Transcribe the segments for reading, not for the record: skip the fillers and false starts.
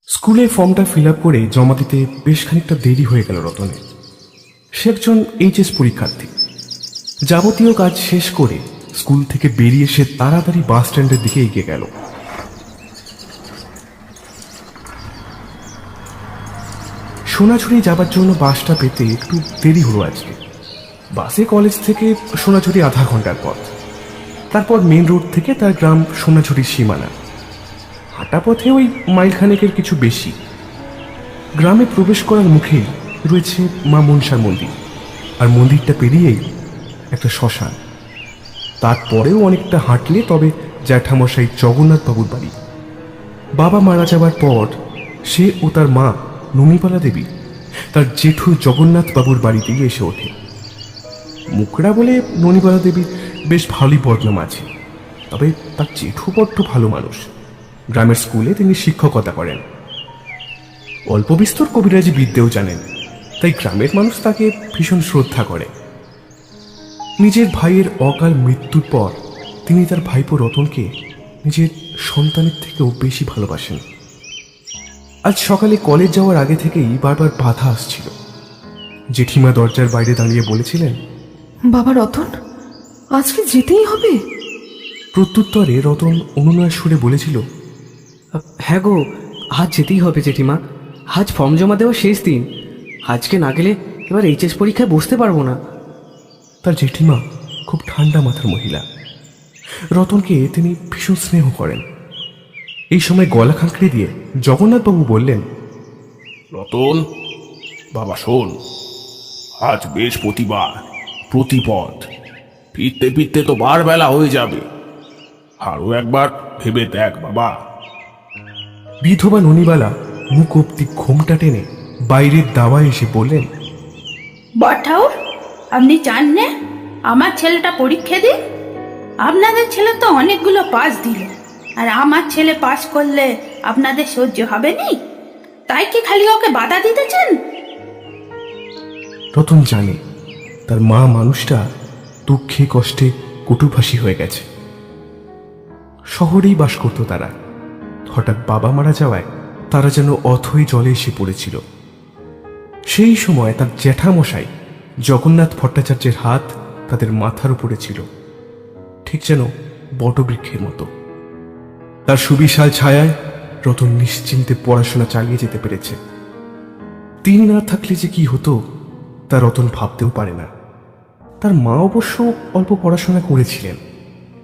স্কুলে ফর্মটা fill up করে জমা দিতে বেশ খানিকটা দেরি হয়ে গেল রতনের। সে একজন এইচএস পরীক্ষার্থী। যাবতীয় কাজ শেষ করে স্কুল থেকে বেরিয়ে সে তাড়াতাড়ি বাস স্ট্যান্ডের দিকে এগিয়ে গেল। সোনাঝুরি যাবার জন্য বাসটা পেতে একটু দেরি হলো আজকে। বাসে কলেজ থেকে সোনাঝুরি আধা ঘন্টার পথ, তারপর মেন রোড থেকে তার গ্রাম সোনাঝুরির সীমানা। হাঁটা পথে ওই মাইলখানেকের কিছু বেশি। গ্রামে প্রবেশ করার মুখে রয়েছে মা মনসার মন্দির, আর মন্দিরটা পেরিয়েই একটা শ্মশান। তারপরেও অনেকটা হাঁটলে তবে জ্যাঠামশাই জগন্নাথবাবুর বাড়ি। বাবা মারা যাবার পর সে ও তার মা ননিবালা দেবী তার জেঠু জগন্নাথবাবুর বাড়িতেই এসে ওঠে। মুখড়া বলে ননিবালা দেবীর বেশ ভালোই বদনাম আছে, তবে তার জেঠু বড্ড ভালো মানুষ। গ্রামের স্কুলে তিনি শিক্ষকতা করেন, অল্প বিস্তর কবিরাজি বিদ্যেও জানেন, তাই গ্রামের মানুষ তাকে ভীষণ শ্রদ্ধা করে। নিজের ভাইয়ের অকাল মৃত্যুর পর তিনি তার ভাইপো রতনকে নিজের সন্তানের থেকেও বেশি ভালোবাসেন। আজ সকালে কলেজ যাওয়ার আগে থেকেই বারবার বাধা আসছিল। জেঠিমা দরজার বাইরে দাঁড়িয়ে বলেছিলেন, বাবা রতন, আজকে যেতেই হবে? প্রত্যুত্তরে রতন অনুনয়ের সুরে বলেছিল, হ্যাঁ গো, আজ যেতেই হবে জেঠিমা। আজ ফর্ম জমা দেওয়ার শেষ দিন। আজকে না গেলে এবার এইচএস পরীক্ষায় বসতে পারবো না। তার জেঠিমা খুব ঠান্ডা মাথার মহিলা। রতনকে তিনি ভীষণ স্নেহ করেন। এই সময় গলা খাঁকড়ে দিয়ে জগন্নাথবাবু বললেন, রতন বাবা শোন, আজ বৃহস্পতিবার, প্রতিপদ, ফিরতে ফিরতে তো বারবেলা হয়ে যাবে। আরো একবার ভেবে দেখ বাবা। বিধবা ননিবালা মুখ অব্দি ঘোমটা টেনে বাইরের দাওয়ায় এসে বললেন, বড় আপনি চান না আমার ছেলেটা পরীক্ষা দিন? আপনাদের ছেলে তো অনেকগুলো পাস দিল, আর আমার ছেলে পাস করলে আপনাদের সহ্য হবে নি, তাই কি খালি ওকে বাধা দিতেছেন? রতন জানে তার মা মানুষটা দুঃখে কষ্টে কটুভাষী হয়ে গেছে। শহরেই বাস করত তারা। হঠাৎ বাবা মারা যাওয়ায় তারা যেন অথই জলে এসে পড়েছিল। সেই সময় তার জ্যাঠামশাই জগন্নাথ ভট্টাচার্যের হাত তাদের মাথার উপরে ছিল, ঠিক যেন বটবৃক্ষের মতো। তার সুবিশাল ছায়ায় রতন নিশ্চিন্তে পড়াশোনা চালিয়ে যেতে পেরেছে। তিনি না থাকলে যে কি হতো তা রতন ভাবতেও পারে না। তার মা অবশ্য অল্প পড়াশোনা করেছিলেন,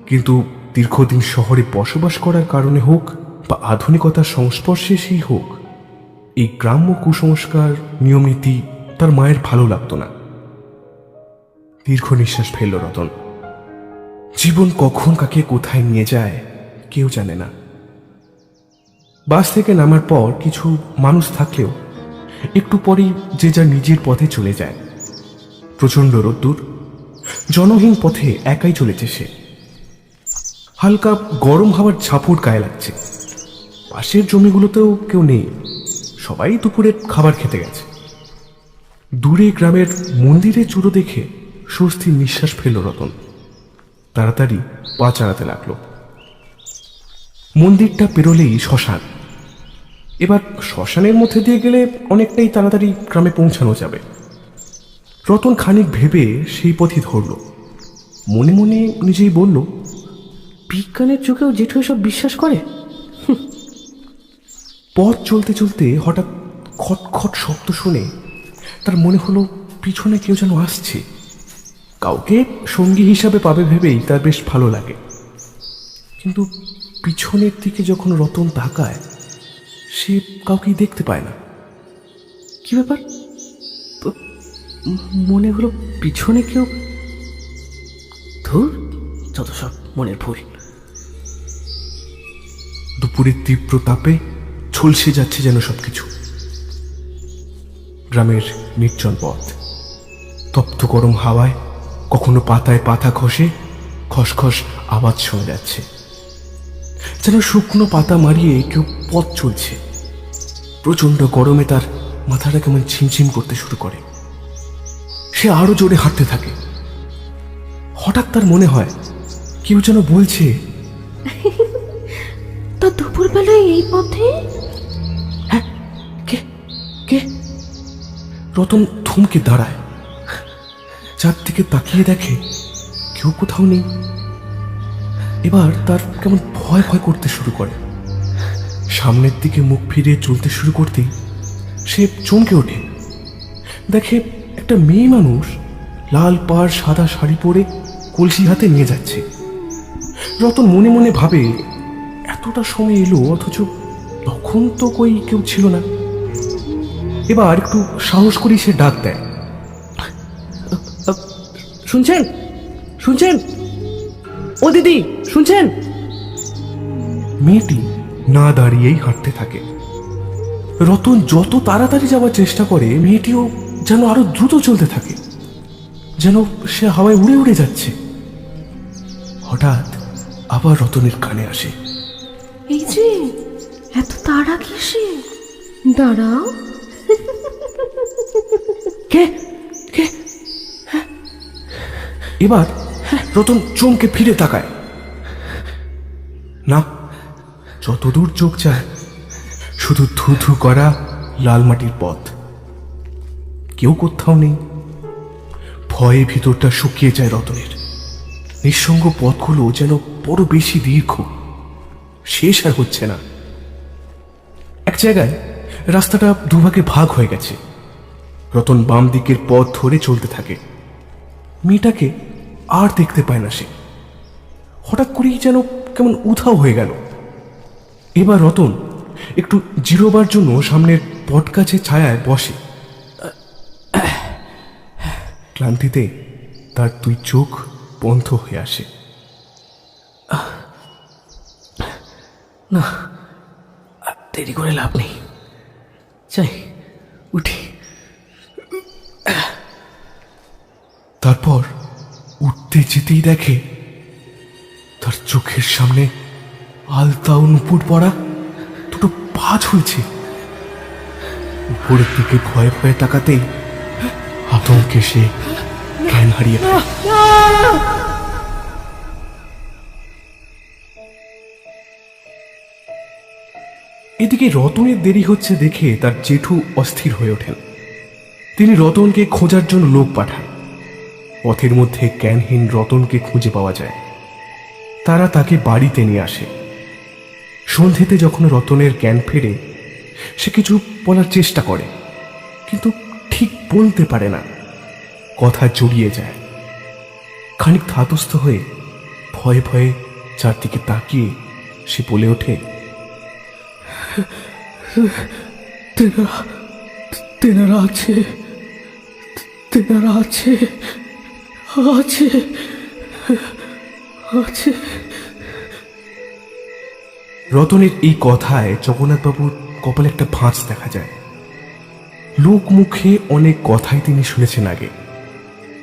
কিন্তু দীর্ঘদিন শহরে বসবাস করার কারণে হোক বা আধুনিকতার সংস্পর্শে সেই হোক, এই গ্রাম্য কুসংস্কার নিয়মনীতি তার মায়ের ভালো লাগতো না। দীর্ঘ নিঃশ্বাস ফেলল রতন। জীবন কখন কাকে কোথায় নিয়ে যায় কেউ জানে না। বাস থেকে নামার পর কিছু মানুষ থাকলেও একটু পরেই যে যা নিজের পথে চলে যায়। প্রচণ্ড রোদ্দুর, জনহীন পথে একাই চলেছে সে। হালকা গরম হাওয়ার ঝাপট গায়ে লাগছে। পাশের জমিগুলোতেও কেউ নেই, সবাই দুপুরে খাবার খেতে গেছে। দূরে গ্রামের মন্দিরের চূড়ো দেখে স্বস্তির নিঃশ্বাস ফেলল রতন। তাড়াতাড়ি পা চালাতে লাগলো। মন্দিরটা পেরোলেই শ্মশান। এবার শ্মশানের মধ্যে দিয়ে গেলে অনেকটাই তাড়াতাড়ি গ্রামে পৌঁছানো যাবে। রতন খানিক ভেবে সেই পথই ধরল। মনে মনে নিজেই বলল, বিজ্ঞানের চোখেও জেঠু এসব বিশ্বাস করে? পথ চলতে চলতে হঠাৎ খটখট শব্দ শুনে তার মনে হলো পিছনে কেউ যেন আসছে। কাউকে সঙ্গী হিসাবে পাবে ভেবেই তার বেশ ভালো লাগে, কিন্তু পিছনের দিকে যখন রতন তাকায় সে কাউকেই দেখতে পায় না। কি ব্যাপার? মনে হলো পিছনে কেউ। ধুর, যত সব মনের ভুল। দুপুরের তীব্র তাপে ঝলসে যাচ্ছে যেন সবকিছু। গ্রামের নির্জন পথ, তপ্ত গরম হাওয়ায় কখনো পাতায় পাতা খসে খসখস আওয়াজ শোনা যাচ্ছে, যেন শুকনো পাতা মারিয়ে কেউ পথ চলছে। প্রচণ্ড গরমে তার মাথাটা কেমন ঝিমঝিম করতে শুরু করে। সে আরো জোরে হাঁটতে থাকে। হঠাৎ তার মনে হয় কেউ যেন বলছে, তা দুপুরবেলায় এই পথে? হ্যাঁ, রতন থমকে দাঁড়ায়, চারদিকে তাকিয়ে দেখে কেউ কোথাও নেই। এবার তার কেমন ভয় ভয় করতে শুরু করে। সামনের দিকে মুখ ফিরিয়ে চলতে শুরু করতেই সে চমকে ওঠে। দেখে একটা মেয়ে মানুষ লাল পাড় সাদা শাড়ি পরে কলসি হাতে নিয়ে যাচ্ছে। রতন মনে মনে ভাবে, এতটা সময় এলো অথচ তখন তো কই কেউ ছিল না। এবার একটু সাহস করে সে ডাক দেয়, শুনছেন? শুনছেন? ও দিদি, শুনছেন? মেয়েটি না দাঁড়িয়েই হাঁটতে থাকে। রতন যত তাড়াতাড়ি যাওয়ার চেষ্টা করে, মেয়েটিও যেন আরো দ্রুত চলতে থাকে, যেন সে হাওয়ায় উড়ে উড়ে যাচ্ছে। হঠাৎ আবার রতনের কানে আসে, এই যে এত তাড়া কিসে? দাঁড়াও। কে কে? এবার রতন চমকে ফিরে তাকায়। না, যতদূর চোখ যায় শুধু ধু ধু করা লাল মাটির পথ, কেউ কোথাও নেই। ভয়ে ভিতরটা শুকিয়ে যায় রতনের। নিঃসঙ্গ পথগুলো যেন বড় বেশি দীর্ঘ, শেষ আর হচ্ছে না। এক জায়গায় রাস্তাটা দুভাগে ভাগ হয়ে গেছে। রতন বাম দিকের পথ ধরে চলতে থাকে। মেয়েটাকে আর দেখতে পায় না সে। হঠাৎ করেই যেন কেমন উধাও হয়ে গেল। এবার রতন একটু জিরোবার জন্য সামনের বটগাছের ছায়ায় বসে। ক্লান্তিতে তার দুই চোখ বন্ধ হয়ে আসে। না, আর দেরি করে লাভ নেই, চাই উঠি। তারপর উঠতে যেতেই দেখে তার চোখের সামনে আলতা ও নুপুর পড়া দুটো পা ঝুলছে। উপরের দিকে ভয়ে ভয়ে তাকাতেই আতঙ্কে সে জ্ঞান হারিয়ে ফেলে। এদিকে রতনের দেরি হচ্ছে দেখে তার জেঠু অস্থির হয়ে ওঠেন। তিনি রতনকে খোঁজার জন্য লোক পাঠান। পথের মধ্যে জ্ঞানহীন রতনকে খুঁজে পাওয়া যায়। তারা তাকে বাড়িতে নিয়ে আসে। সন্ধেতে যখন রতনের জ্ঞান ফেরে, সে কিছু বলার চেষ্টা করে, কিন্তু ঠিক বলতে পারে না, কথা জড়িয়ে যায়। খানিক ধাতস্থ হয়ে ভয়ে ভয়ে চারদিকে তাকিয়ে সে বলে ওঠে, তেনারা আছে, তেনারা আছে, আছে, আছে। রতনের এই কথায় জগন্নাথবাবুর কপালে একটা ভাঁজ দেখা যায়। লোক মুখে অনেক কথাই তিনি শুনেছেন আগে।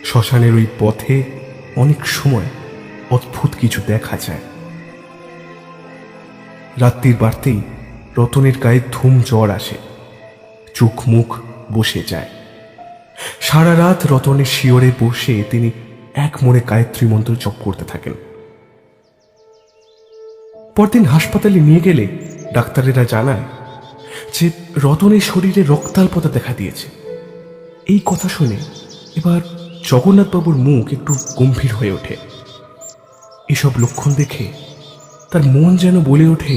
শ্মশানের ওই পথে অনেক সময় অদ্ভুত কিছু দেখা যায়। রাত্রির বাড়তেই রতনের গায়ে ধুম জ্বর আসে, চোখ মুখ বসে যায়। সারা রাত রতনের শিয়রে বসে তিনি এক মনে গায়ত্রী মন্ত্র জপ করতে থাকেন। পরদিন হাসপাতালে নিয়ে গেলে ডাক্তারেরা জানায় যে রতনের শরীরে রক্তাল্পতা দেখা দিয়েছে। এই কথা শুনে এবার জগন্নাথবাবুর মুখ একটু গম্ভীর হয়ে ওঠে। এসব লক্ষণ দেখে তার মন যেন বলে ওঠে,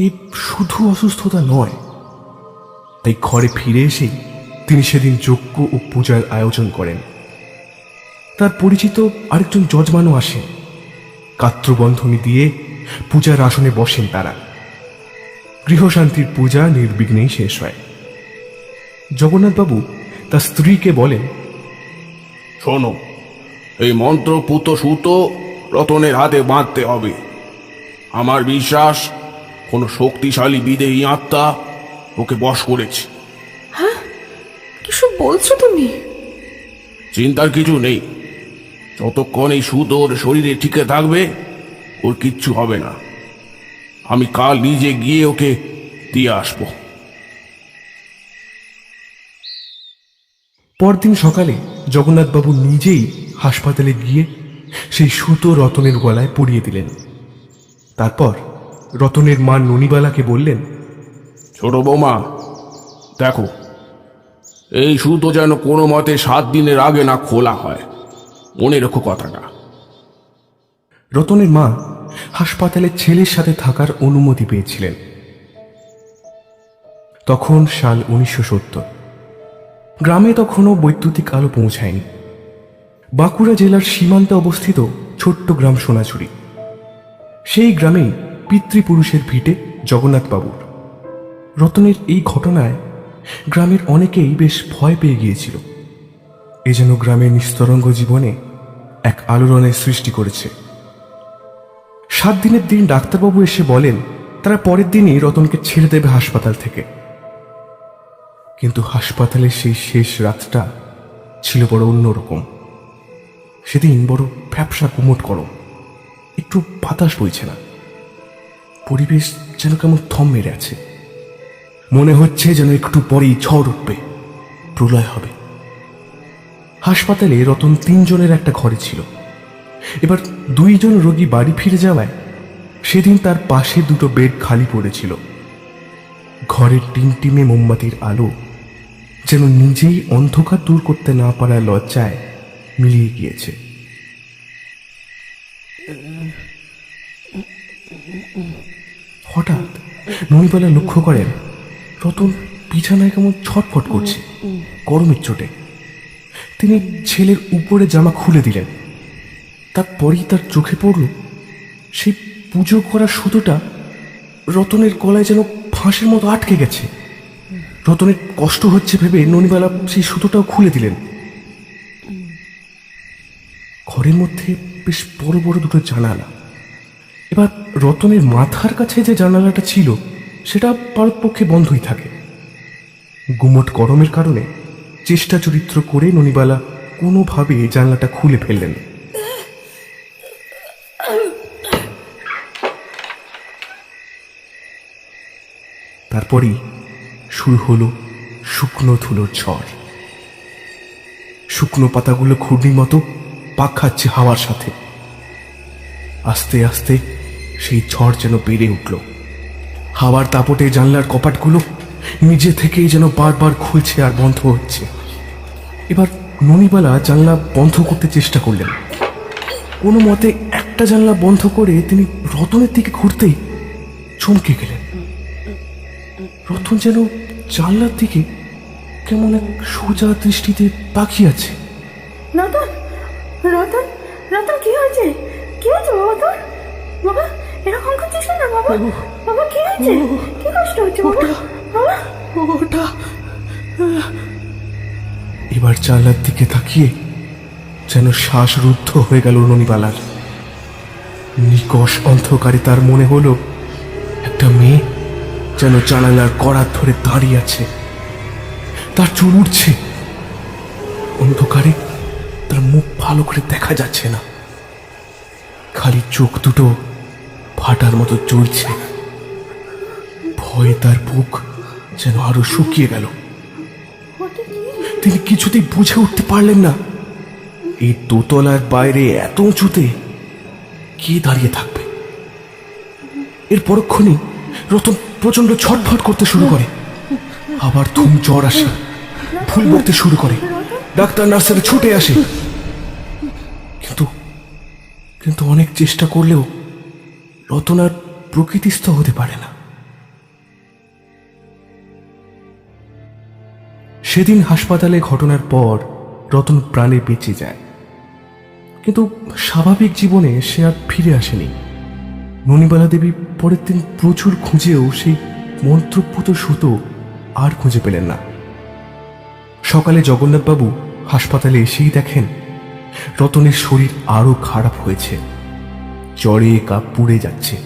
এ শুধু অসুস্থতা নয়। তাই ঘরে ফিরে এসে তিনি সেদিন যজ্ঞ ও পূজার আয়োজন করেন। তার পরিচিত আরেকজন যজমানও আসেন। কাত্রবন্ধনী দিয়ে পূজার আসনে বসেন তারা। গৃহশান্তির পূজা নির্বিঘ্নেই শেষ হয়। জগন্নাথবাবু তার স্ত্রীকে বলেন, শোনো, এই মন্ত্র পুত সুতো রতনের হাতে বাঁধতে হবে। আমার বিশ্বাস কোনো শক্তিশালী বিদেহী আত্মা ওকে বশ করেছে। কিসব বলছো তুমি? চিন্তার কিছু নেই, যতক্ষণ এই সুতো ওর শরীরে টিকে থাকবে ওর কিচ্ছু হবে না। আমি কাল নিজে গিয়ে ওকে দিয়ে আসবো। পরদিন সকালে জগন্নাথবাবু নিজেই হাসপাতালে গিয়ে সেই সুতো রতনের গলায় পরিয়ে দিলেন। তারপর রতনের মা ননিবালাকে বললেন, ছোট বৌমা, দেখো এই সুতো যেন কোনো মতে 7 দিনের আগে না খোলা হয়, মনে রেখো কথাটা। রতনের মা হাসপাতালে ছেলের সাথে থাকার অনুমতি পেয়েছিলেন। তখন সাল 1970। গ্রামে তখনও বৈদ্যুতিক আলো পৌঁছায়নি। বাঁকুড়া জেলার সীমান্তে অবস্থিত ছোট্ট গ্রাম সোনাঝুরি। সেই গ্রামেই পিতৃপুরুষের ভিটে জগন্নাথবাবুর। রতনের এই ঘটনায় গ্রামের অনেকেই বেশ ভয় পেয়ে গিয়েছিল। এ যেন গ্রামের নিস্তরঙ্গ জীবনে এক আলোড়নের সৃষ্টি করেছে। 7 দিনের দিন ডাক্তারবাবু এসে বলেন তারা পরের দিনই রতনকে ছেড়ে দেবে হাসপাতাল থেকে। কিন্তু হাসপাতালের সেই শেষ রাতটা ছিল বড় অন্যরকম। সেদিন বড় ফ্যাপসা গুমট গরম, একটু বাতাস বইছে না। পরিবেশ যেন কেমন থম মেরে আছে। মনে হচ্ছে যেন একটু পরেই ঝড় উঠবে, প্রলয় হবে। হাসপাতালে রতন 3 জনের একটা ঘরে ছিল। এবার 2 জন রোগী বাড়ি ফিরে যাওয়ায় সেদিন তার পাশে 2টো বেড খালি পড়েছিল। ঘরের টিমটিমে মোমবাতির আলো যেন নিজেই অন্ধকার দূর করতে না পারার লজ্জায় মিলিয়ে গিয়েছে। হঠাৎ ননিবালা লক্ষ্য করেন রতন বিছানায় কেমন ছটফট করছে গরমের চোটে। তিনি ছেলের উপরে জামা খুলে দিলেন। তারপরেই তার চোখে পড়ল সেই পুজো করা সুতোটা রতনের গলায় যেন ফাঁসের মতো আটকে গেছে। রতনের কষ্ট হচ্ছে ভেবে ননিবালা সেই সুতোটাও খুলে দিলেন। ঘরের মধ্যে বেশ বড় বড় 2টো জানালা। এবার রতনের মাথার কাছে যে জানালাটা ছিল সেটা পারতপক্ষে বন্ধই থাকে। গুমট গরমের কারণে চেষ্টা চরিত্র করে ননিবালা কোনোভাবে জানলাটা খুলে ফেললেন। তারপরেই শুরু হলো শুকনো ধুলোর ঝড়। শুকনো পাতাগুলো ঘূর্ণির মতো পাক খাচ্ছে হাওয়ার সাথে। আস্তে আস্তে সেই ঝড় যেন বেড়ে উঠল। হাওয়ার দাপটে জানলার কপাটগুলো নিজে থেকেই যেন বারবার খুলছে আর বন্ধ হচ্ছে। এবার ননিবালা জানলা বন্ধ করতে চেষ্টা করলেন। কোনো মতে একটা জানলা বন্ধ করে তিনি রতনের দিকে ঘুরতেই চমকে গেলেন। রতন যেন জানলার দিকে কেমন এক সোজা দৃষ্টিতে তাকিয়ে আছে। রতন, রতন, রতন, কি হয়েছে? কি হয়েছে বাবা তোর? বাবা এরকম করছিস না বাবা? বাবা কি হয়েছে? কি কষ্ট হচ্ছে বাবা? বাবা ওটা এবার জানলার দিকে তাকিয়ে যেন শ্বাসরুদ্ধ হয়ে গেল ননিবালার। নিকষ অন্ধকারে তার মনে হলো একটা মেয়ে যেন জানালার কড়া ধরে দাঁড়িয়ে আছে। তার চুল উঠছে। অন্ধকারে তার মুখ ভালো করে দেখা যাচ্ছে না, খালি চোখ দুটো ফাটার মতো জ্বলছে। ভয়ে তার বুক যেন আরো শুকিয়ে গেল। তিনি কিছুতেই বুঝে উঠতে পারলেন না এই দোতলার বাইরে এত উঁচুতে কে দাঁড়িয়ে থাকবে। এর পরক্ষণেই রতন প্রচন্ড ছটফট করতে শুরু করে। আবার ধুম জ্বর আসে, ভুল বকতে শুরু করে। ডাক্তার নার্সেরা ছুটে আসে। কিন্তু কিন্তু অনেক চেষ্টা করলেও রতন আর প্রকৃতিস্থ হতে পারে না। সেদিন হাসপাতালে ঘটনার পর রতন প্রাণে বেঁচে যায়, কিন্তু স্বাভাবিক জীবনে সে আর ফিরে আসেনি। ননিবালা দেবী পরের দিন প্রচুর খুঁজেও সেই মন্ত্রপুত সুতো আর খুঁজে পেলেন না। সকালে জগন্নাথবাবু হাসপাতালে এসেই দেখেন রতনের শরীর আরো খারাপ হয়েছে, জ্বরে কাপ পুড়ে যাচ্ছে।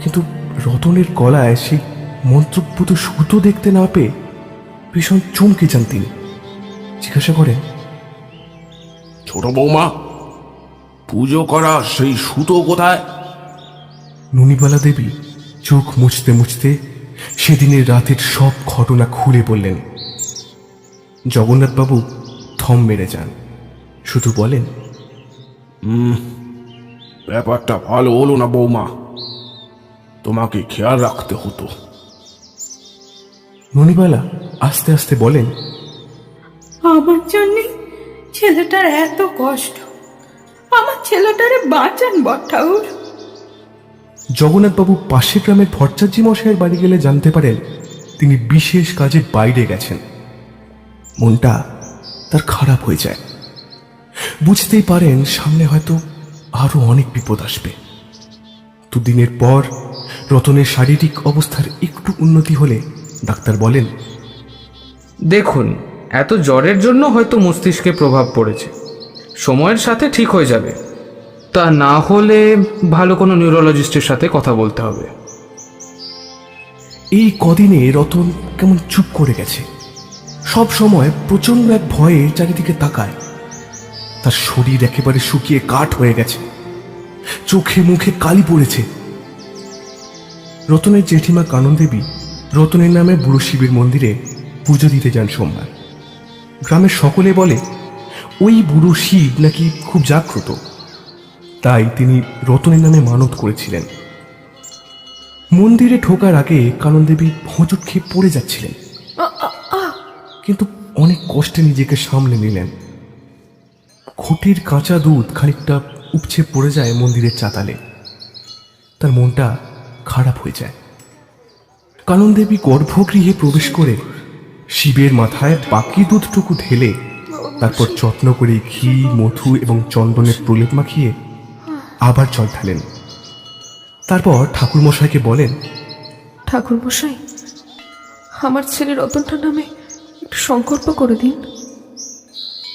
কিন্তু রতনের গলায় সেই মন্ত্রপুত সুতো দেখতে না পেয়ে ভীষণ চমকে যান তিনি। জিজ্ঞাসা করেন, ছোট বৌমা, পুজো করা সেই সুতো কোথায়? ননিবালা দেবী চোখ মুছতে মুছতে সেদিনের রাতের সব ঘটনা খুলে বললেন। জগন্নাথবাবু থম মেরে যান, শুধু বলেন, ব্যাপারটা ভালো হলো না বৌমা, তোমাকে খেয়াল রাখতে হতো। ননিবালা আস্তে আস্তে বলেন, আমার জন্য ছেলেটার এত কষ্ট, আমার ছেলেটারে বাঁচান বটঠাকুর। জগন্নাথবাবু পাশের গ্রামের ভট্টাচার্য মশাইয়ের বাড়ি গেলে জানতে পারেন তিনি বিশেষ কাজে বাইরে গেছেন। মনটা তার খারাপ হয়ে যায়। বুঝতেই পারেন সামনে হয়তো আরো অনেক বিপদ আসবে। দুদিনের পর রতনের শারীরিক অবস্থার একটু উন্নতি হলে ডাক্তার বলেন, দেখুন, এত জ্বরের জন্য হয়তো মস্তিষ্কে প্রভাব পড়েছে, সময়ের সাথে ঠিক হয়ে যাবে। তা না হলে ভালো কোনো নিউরোলজিস্টের সাথে কথা বলতে হবে। এই কদিনে রতন কেমন চুপ করে গেছে। সব সময় প্রচন্ড এক ভয়ে চারিদিকে তাকায়। তার শরীর একেবারে শুকিয়ে কাঠ হয়ে গেছে, চোখে মুখে কালি পড়েছে। রতনের জেঠিমা কানন দেবী রতনের নামে বুড়ো শিবের মন্দিরে পুজো দিতে যান সোমবার। গ্রামের সকলে বলে ওই বুড়ো শিব নাকি খুব জাগ্রত, তাই তিনি রতনের নামে মানত করেছিলেন। মন্দিরে ঢোকার আগে কানন দেবী হোঁচট খেয়ে পড়ে যাচ্ছিলেন, কিন্তু অনেক কষ্টে নিজেকে সামলে নিলেন। খুঁটির কাঁচা দুধ খানিকটা উপচে পড়ে যায় মন্দিরের চাতালে। তার মনটা খারাপ হয়ে যায়। কানন দেবী গর্ভগৃহে প্রবেশ করে শিবের মাথায় বাকি দুধটুকু ঢেলে তারপর যত্ন করে ঘি, মধু এবং চন্দনের প্রলেপ মাখিয়ে আবার জল ঢালেন। তারপর ঠাকুরমশাইকে বলেন, ঠাকুরমশাই, আমার ছেলে রতনটার নামে একটু সংকল্প করে দিন।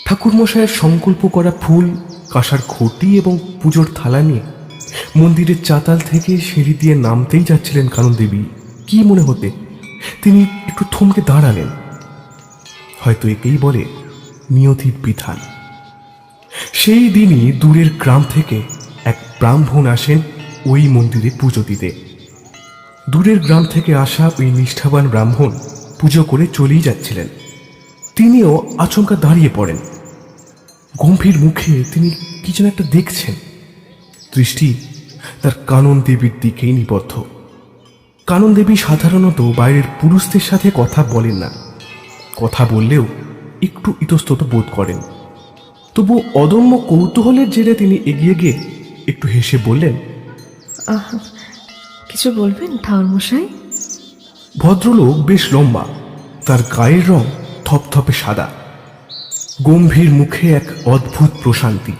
ঠাকুরমশাইয়ের সংকল্প করা ফুল, কাঁসার ঘটি এবং পুজোর থালা নিয়ে মন্দিরের চাতাল থেকে সিঁড়ি দিয়ে নামতেই যাচ্ছিলেন কানন দেবী। কি মনে হতে তিনি একটু থমকে দাঁড়ালেন। হয়তো একেই বলে নিয়তির বিধান। সেই দিনই দূরের গ্রাম থেকে এক ব্রাহ্মণ আসেন ওই মন্দিরে পুজো দিতে। দূরের গ্রাম থেকে আসা ওই নিষ্ঠাবান ব্রাহ্মণ পুজো করে চলেই যাচ্ছিলেন। তিনিও আচমকা দাঁড়িয়ে পড়েন। গম্ভীর মুখে তিনি কি যেন একটা দেখছেন। দৃষ্টি তার কানন দেবীর দিকেই নিবদ্ধ। কানন দেবী সাধারণত বাইরের পুরুষদের সাথে কথা বলেন না, কথা বললেও একটু ইতস্তত বোধ করেন। তবু অদম্য কৌতূহলের জেরে তিনি এগিয়ে গিয়ে একটু হেসে বললেন, কিছু বলবেন ঠাকুরমশাই? ভদ্রলোক বেশ লম্বা, তার গায়ের রং থপথপে সাদা, গম্ভীর মুখে এক অদ্ভুত প্রশান্তি।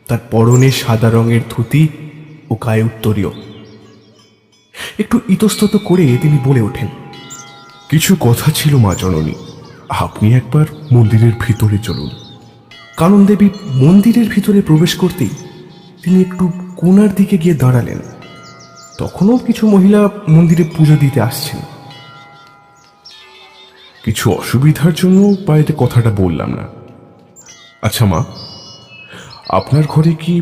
তার পরনে সাদা রঙের ধুতি ও গায়ে উত্তরীয়। একটু ইতস্তত করে তিনি বলে ওঠেন, কিছু কথা ছিল মা জননী, আপনি একবার মন্দিরের ভিতরে চলুন। কানন দেবী মন্দিরের ভিতরে প্রবেশ করতেই তিনি একটু কোণার দিকে গিয়ে দাঁড়ালেন। তখনও কিছু মহিলা মন্দিরে পুজো দিতে আসছেন। কিছু অসুবিধার জন্য বাড়িতে কথাটা বললাম না। আচ্ছা মা, আপনার ঘরে কি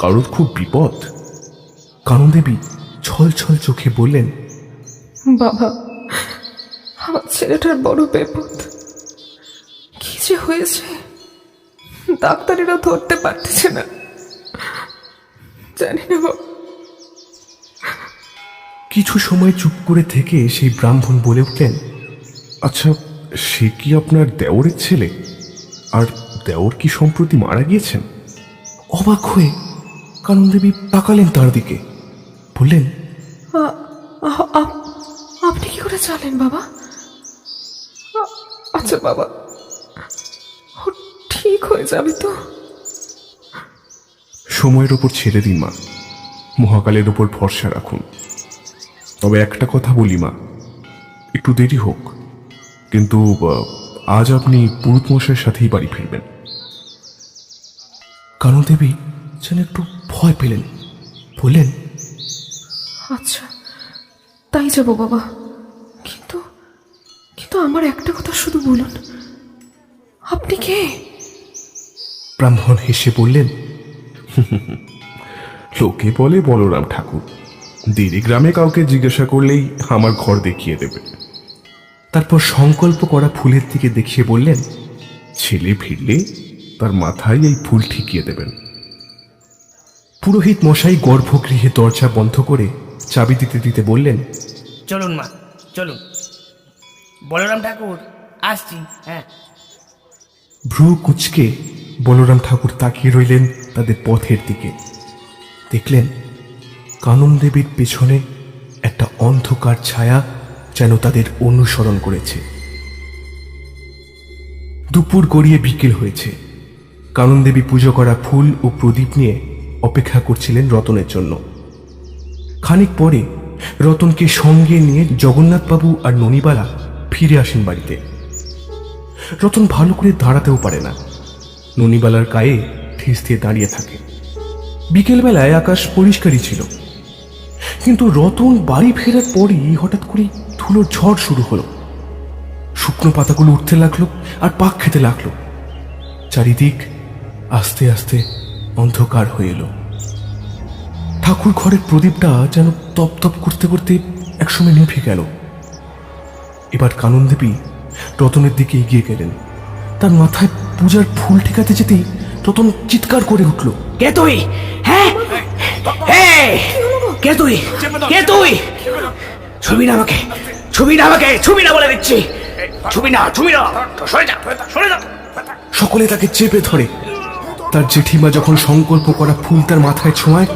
কারোর খুব বিপদ? কানন দেবী ছল ছল চোখে বললেন, বাবা, আমার ছেলেটার বড় বিপদ। কি যে হয়েছে ডাক্তারেরাও ধরতে পারতেছে না। জানি না বাবা। কিছু সময় চুপ করে থেকে সেই ব্রাহ্মণ বলে উঠলেন, আচ্ছা, সে কি আপনার দেওরের ছেলে? আর দেওর কি সম্প্রতি মারা গিয়েছেন? অবাক হয়ে কানন দেবী তাকালেন তার দিকে, বললেন, আপনি কি করে জানেন বাবা? আচ্ছা বাবা, ও ঠিক হয়ে যাবে তো? সময়ের ওপর ছেড়ে দিন মা, মহাকালের ওপর ভরসা রাখুন। তবে একটা কথা বলি মা, একটু দেরি হোক, কিন্তু আজ আপনি পুরুত মশাইয়ের সাথেই বাড়ি ফিরবেন। কানন দেবী যেন একটু ভয় পেলেন, বললেন, আচ্ছা তাই যাব বাবা, কিন্তু কিন্তু আমার একটা কথা শুধু বলুন, আপনি কে? ব্রাহ্মণ হেসে বললেন, লোকে বলে বলরাম ঠাকুর, দেরি গ্রামে কাউকে জিজ্ঞাসা করলেই আমার ঘর দেখিয়ে দেবে। তারপর সংকল্প করা ফুলের দিকে দেখিয়ে বললেন, ছেলে ফিরলে তার মাথায় এই ফুল ঠিকিয়ে দেবেন। পুরোহিত মশাই গর্ভগৃহে দরজা বন্ধ করে চাবি দিতে দিতে বললেন, চলুন মা, চলুন। বলরাম ঠাকুর আসছি। হ্যাঁ, ভ্রু কুঁচকে বলরাম ঠাকুর তাকিয়ে রইলেন তাদের পথের দিকে। দেখলেন কানন দেবীর পেছনে একটা অন্ধকার ছায়া যেন তাদের অনুসরণ করেছে। দুপুর গড়িয়ে বিকেল হয়েছে। কানন দেবী পুজো করা ফুল ও প্রদীপ নিয়ে অপেক্ষা করছিলেন রতনের জন্য। খানিক পরে রতনকে সঙ্গে নিয়ে জগন্নাথবাবু আর ননিবালা ফিরে আসেন বাড়িতে। রতন ভালো করে দাঁড়াতেও পারে না, ননিবালার গায়ে ঠেস দিয়ে দাঁড়িয়ে থাকে। বিকেলবেলায় আকাশ পরিষ্কারই ছিল, কিন্তু রতন বাড়ি ফেরার পরই হঠাৎ করে ধুলোর ঝড় শুরু হলো। শুকনো পাতাগুলো উঠতে লাগলো আর পাক খেতে লাগলো। চারিদিক আস্তে আস্তে অন্ধকার হয়ে এলো। ঠাকুর ঘরের প্রদীপটা যেন তপ করতে করতে একসময় নিভে গেল। এবার কানন দেবী রতনের দিকে এগিয়ে গেলেন। তার মাথায় পূজার ফুল ঠেকাতে যেতেই রতন চিৎকার করে উঠল, কে তুই? হ্যাঁ, কে তুই? কে তুই? ছবি না আমাকে, ছবি না আমাকে, ছবি না বলে দিচ্ছি, ছবি না, ছবি না, সরে যা, সরে যা। সকলে তাকে চেপে ধরে। তার জেঠিমা যখন সংকল্প করা ফুল তার মাথায় ছোঁয়ায়,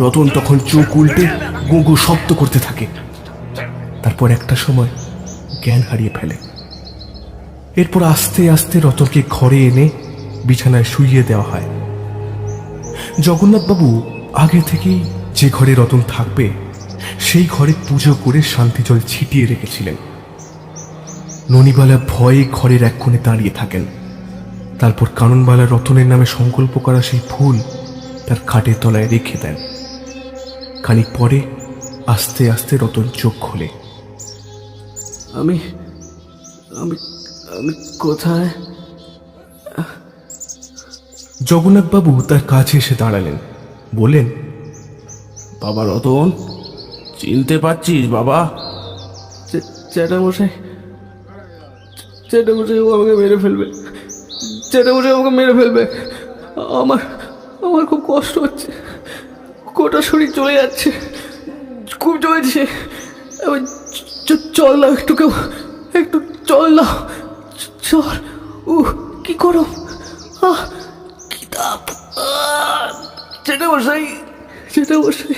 রতন তখন চোখ উল্টে গো গো শব্দ করতে থাকে। তারপর একটা সময় জ্ঞান হারিয়ে ফেলে। এরপর আস্তে আস্তে রতনকে ঘরে এনে বিছানায় শুইয়ে দেওয়া হয়। জগন্নাথবাবু আগে থেকেই যে ঘরে রতন থাকবে সেই ঘরে পুজো করে শান্তি জল ছিটিয়ে রেখেছিলেন। ননিবালা ভয়ে ঘরের এক কোণে দাঁড়িয়ে থাকেন। তারপর কাননবালা রতনের নামে সংকল্প করা সেই ফুল তার খাটের তলায় রেখে দেন। খানিক পরে আস্তে আস্তে রতন চোখ খোলে। আমি আমি আমি কোথায়? জগন্নাথবাবু তার কাছে এসে দাঁড়ালেন, বললেন, বাবা রতন, চিনতে পারছিস বাবা? চ্যাটামশাই, চ্যাটামশাই ও আমাকে মেরে ফেলবে, চ্যাটামশাই আমাকে মেরে ফেলবে। আমার আমার খুব কষ্ট হচ্ছে, গোটা শরীর চলে যাচ্ছে, খুব জ্বলছে। এবার চল না, একটু কেউ, একটু চল না, চল। কি করো? কি তাপ! চ্যাটামশাই, চ্যাটামশাই।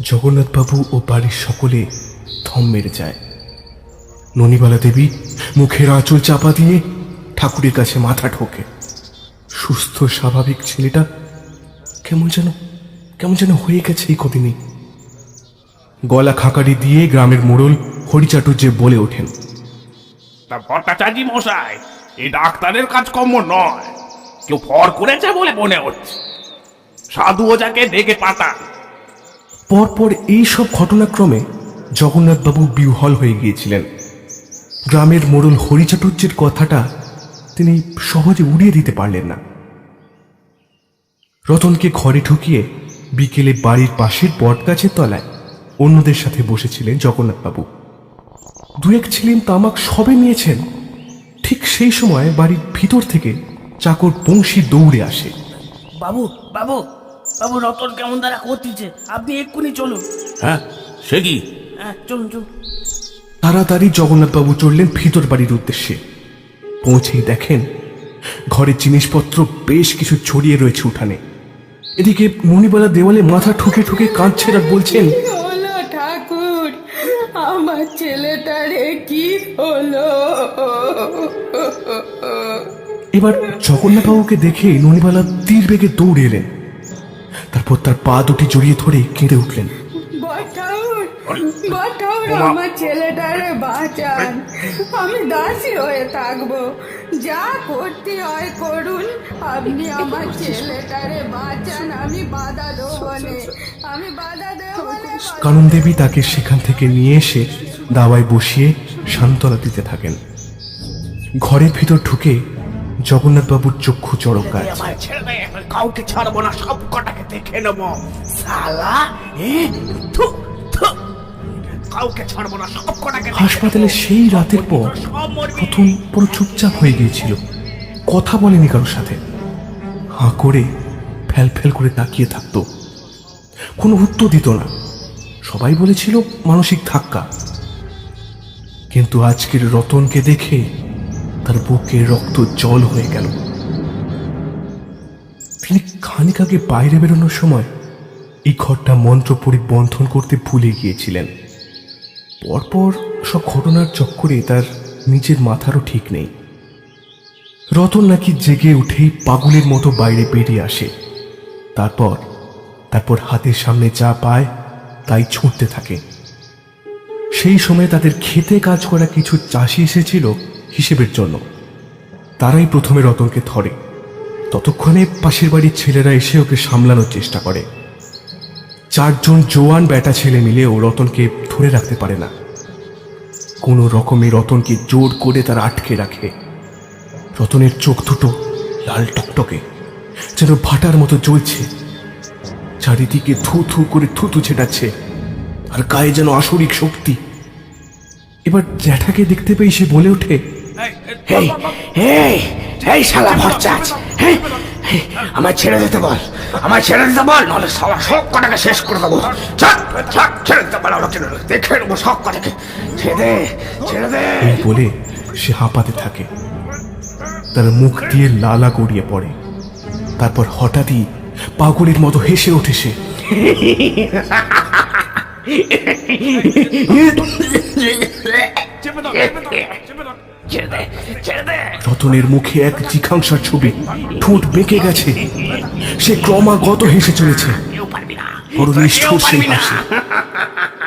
জগন্নাথবাবু ও বাড়ির সকলে থম মেরে যায়। ননিবালা দেবী মুখের আঁচল চাপা দিয়ে ঠাকুরের কাছে মাথা ঠোকে। সুস্থ স্বাভাবিক ছেলেটা কেমন যেন হয়ে গেছে এই কদিনে। গলা খাকারি দিয়ে গ্রামের মোড়ল হরিচাটুর্যে বলে ওঠেন, তা ভট্টাচার্য মশাই, এই ডাক্তারের কাজকর্ম নয়, কেউ ফর করেছে বলে মনে হচ্ছে। সাধু ওজাকে ডেকে পাঠান। পরপর এই সব ঘটনাক্রমে জগন্নাথবাবু বিহ্বল হয়ে গিয়েছিলেন। গ্রামের মোড়ল হরিচাটুর্যের কথাটা তিনি সহজে উড়িয়ে দিতে পারলেন না। রতনকে ঘরে ঢুকিয়ে বিকেলে বাড়ির পাশের বটগাছের তলায় অন্যদের সাথে বসেছিলেন জগন্নাথবাবু। দু এক ছিলেন তামাক সবে নিয়েছেন। ঠিক সেই সময় বাড়ির ভিতর থেকে চাকর বংশী দৌড়ে আসে। বাবু, বাবু, বাবু, রতন কেমন দ্বারা করতেছে, আপনি এক্ষুনি চলুন। হ্যাঁ, সে কি? হ্যাঁ, চলুন চলুন। তাড়াতাড়ি জগন্নাথবাবু চললেন ভিতর বাড়ির উদ্দেশ্যে। পৌঁছেই দেখেন ঘরের জিনিসপত্র বেশ কিছু ছড়িয়ে রয়েছে উঠানে। এদিকে ননিবালা দেওয়ালে মাথা ঠুকে ঠুকে কাঁদছেন আর বলছেন, হলো ঠাকুর, আমার ছেলেটারে কি হলো? এবার জগন্নাথবাবুকে দেখে ননিবালা তীর বেগে দৌড়ে এলেন। তারপর তার পা দুটি জড়িয়ে ধরে কেঁদে উঠলেন। বঠাউর, আমার ছেলেটারে বাঁচান, আমি দাসী হয়ে থাকবো, যা করতে হয় করুন, আপনি আমার ছেলেটারে বাঁচান, আমি বাধা দেবো না, আমি বাধা দেবো না। কানন দেবী তাকে সেখান থেকে নিয়ে এসে দাওয়ায় বসিয়ে সান্ত্বনা দিতে থাকেন। ঘরের ভিতর ঢুকে জগন্নাথবাবুর চক্ষু চড়কায়। আমার ছেলে, কাউকে ছাড়বো না, সব কটাকে দেখে নেবো। সালা, থু, থু, কাউকে ছাড়বো না, সব কটাকে। হাসপাতালে সেই রাতের পর প্রথম পুরো চুপচাপ হয়ে গিয়েছিল, কথা বলেনি কারোর সাথে। হাঁ করে ফ্যাল ফ্যাল করে তাকিয়ে থাকতো, কোনো উত্তর দিত না। সবাই বলেছিল মানসিক ধাক্কা। কিন্তু আজকের রতনকে দেখে তার বুকে রক্ত জল হয়ে গেল। তিনি খানিক আগে বাইরে বেরোনোর সময় এই ঘরটা মন্ত্র পড়ে বন্ধন করতে ভুলে গিয়েছিলেন। পরপর সব ঘটনার চক্করে তার নিজের মাথারও ঠিক নেই। রতন নাকি জেগে উঠেই পাগলের মতো বাইরে বেরিয়ে আসে। তারপর হাতের সামনে যা পায় তাই ছুঁড়তে থাকে। সেই সময় তাদের খেতে কাজ করা কিছু চাষি এসেছিল হিসেবের জন্য। তারাই প্রথমে রতনকে ধরে। ততক্ষণে পাশের বাড়ির ছেলেরা এসে ওকে সামলানোর চেষ্টা করে। 4 জন জোয়ান বেটা ছেলে মিলেও রতনকে ধরে রাখতে পারে না। কোনো রকমে রতনকে জোর করে তারা আটকে রাখে। রতনের চোখ দুটো লাল টকটকে, যেন ভাটার মতো জ্বলছে। চারিদিকে থু থু করে থুতু ছেটাচ্ছে, আর গায়ে যেন আসরিক শক্তি। এবার জ্যাঠাকে দেখতে পেয়ে সে বলে ওঠে, এই এই এই শালা ভরচাচ, আমার ছেড়ে দিতে বল, আমার ছেড়ে দিতে বল, নাহলে শালা সব কটাকে শেষ করে দেবো। ছাড় ছাড়, ছেড়ে দিতে বল আমাকে, দেখে নেবো সব কটাকে। ছেড়ে দে, ছেড়ে দে। এই বলে সে হাঁপাতে থাকে। তার মুখ দিয়ে লালা গড়িয়ে পড়ে। তারপর হঠাৎই পাগলের মতো হেসে ওঠে সে। রতনের মুখে এক জিঘাংসার ছবি, ঠোঁট বেঁকে গেছে। সে ক্রমাগত হেসে চলেছে। বড় নিষ্ঠুর সে হাসি।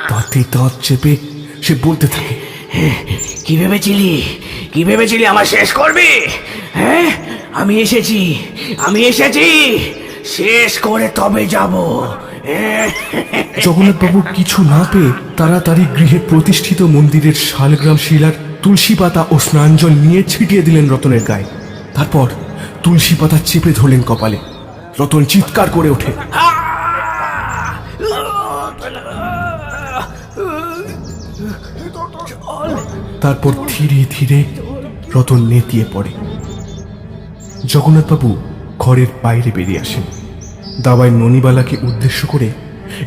দাঁতে দাঁত চেপে সে বলতে থাকে, কি ভেবেছিলি, কি ভেবেছিলি আমার শেষ করবি? হ্যাঁ, আমি এসেছি, আমি এসেছি, শেষ করে তবে যাব। জগন্নাথবাবু কিছু না পেয়ে তাড়াতাড়ি গৃহে প্রতিষ্ঠিত মন্দিরের শালগ্রাম শিলার তুলসী পাতা ও স্নানজল নিয়ে ছিটিয়ে দিলেন রতনের গায়ে। তারপর তুলসী পাতা চেপে ধরলেন কপালে। রতন চিৎকার করে ওঠে। তারপর ধীরে ধীরে রতন নেতিয়ে পড়ে। জগন্নাথবাবু ঘরের বাইরে বেরিয়ে আসেন। দাবায় ননিবালাকে উদ্দেশ্য করে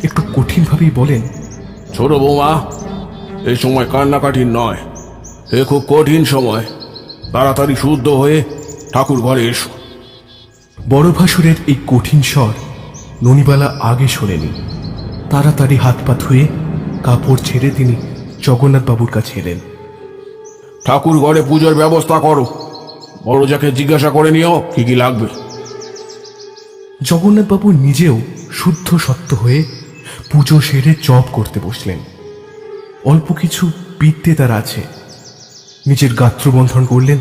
একটু কঠিনভাবেই বলেন, ছোট বৌমা, এই সময় কান্নাকাটির নয়, এ খুব কঠিন সময়। তাড়াতাড়ি শুদ্ধ হয়ে ঠাকুর ঘরে এসো। বড় ভাসুরের এই কঠিন স্বর ননিবালা আগে শোনেনি। তাড়াতাড়ি হাত পা ধুয়ে কাপড় ছেড়ে তিনি জগন্নাথবাবুর কাছে এলেন। ঠাকুর ঘরে পুজোর ব্যবস্থা করো। বড় যাকে জিজ্ঞাসা করে নিও কি কি লাগবে। জগন্নাথবাবু নিজেও শুদ্ধ সত্য হয়ে পুজো সেরে জপ করতে বসলেন। অল্প কিছু বিদ্যে তার আছে। নিজের গাত্রবন্ধন করলেন।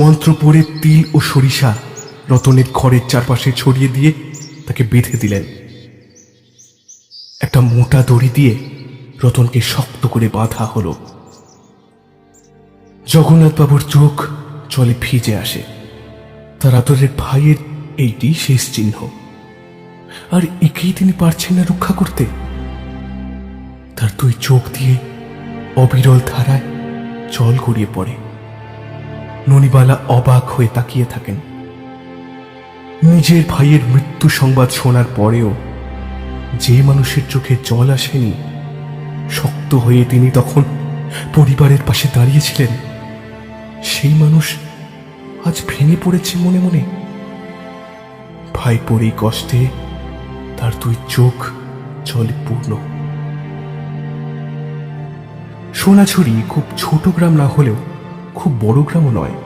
মন্ত্র পড়ে তিল ও সরিষা রতনের ঘরের চারপাশে ছড়িয়ে দিয়ে তাকে বেঁধে দিলেন। একটা মোটা দড়ি দিয়ে রতনকে শক্ত করে বাঁধা হলো। জগন্নাথবাবুর চোখ জলে ভিজে আসে। তার আদরের ভাইয়ের এইটি শেষ চিহ্ন, আর একেই তিনি পারছেন না রক্ষা করতে। তার 2 চোখ দিয়ে অবিরল ধারায় জল গড়িয়ে পড়ে। ননিবালা অবাক হয়ে তাকিয়ে থাকেন। নিজের ভাইয়ের মৃত্যু সংবাদ শোনার পরেও যে মানুষের চোখে জল আসেনি, শক্ত হয়ে তিনি তখন পরিবারের পাশে দাঁড়িয়েছিলেন, সেই মানুষ আজ ভেঙে পড়েছে মনে মনে। ভাই পড়েই কষ্টে তার 2 চোখ জলে পূর্ণ। সোনাঝুরি খুব ছোট গ্রাম না হলেও খুব বড় গ্রামও নয়।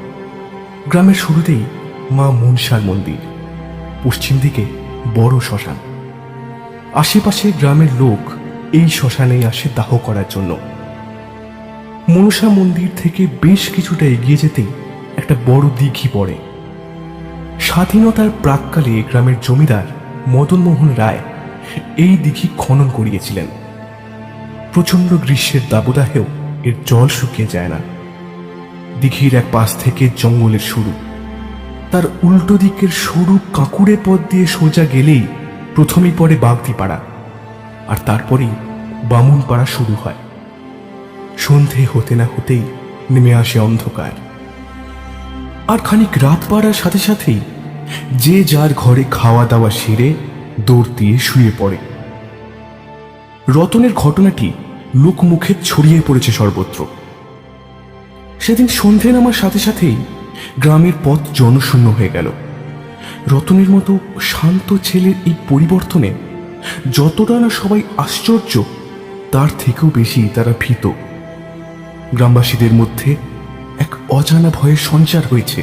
গ্রামের শুরুতেই মা মনসার মন্দির, পশ্চিম দিকে বড় শ্মশান। আশেপাশে গ্রামের লোক এই শ্মশানেই আসে দাহ করার জন্য। মনসা মন্দির থেকে বেশ কিছুটা এগিয়ে যেতেই একটা বড় দিঘি পড়ে। স্বাধীনতার প্রাক্কালে গ্রামের জমিদার মদনমোহন রায় এই দিঘি খনন করিয়েছিলেন। প্রচন্ড গ্রীষ্মের দাবদাহেও এর জল শুকিয়ে যায় না। দিঘির এক পাশ থেকে জঙ্গলের শুরু। তার উল্টো দিকের সরু কাঁকুড়ে পথ দিয়ে সোজা গেলেই প্রথমেই পড়ে বাগদিপাড়া, আর তারপরেই বামুনপাড়া শুরু হয়। সন্ধে হতে না হতেই নেমে আসে অন্ধকার। আর খানিক রাত বাড়ার সাথে সাথেই যে যার ঘরে খাওয়া দাওয়া সেরে দৌড় দিয়ে শুয়ে পড়ে। রতনের ঘটনাটি লোকমুখে ছড়িয়ে পড়েছে সর্বত্র। সেদিন সন্ধে নামার সাথে সাথেই গ্রামের পথ জনশূন্য হয়ে গেল। রতনের মতো শান্ত ছেলের এই পরিবর্তনে যতটা না সবাই আশ্চর্য, তার থেকেও বেশি তারা ভীত। গ্রামবাসীদের মধ্যে এক অজানা ভয়ের সঞ্চার হয়েছে।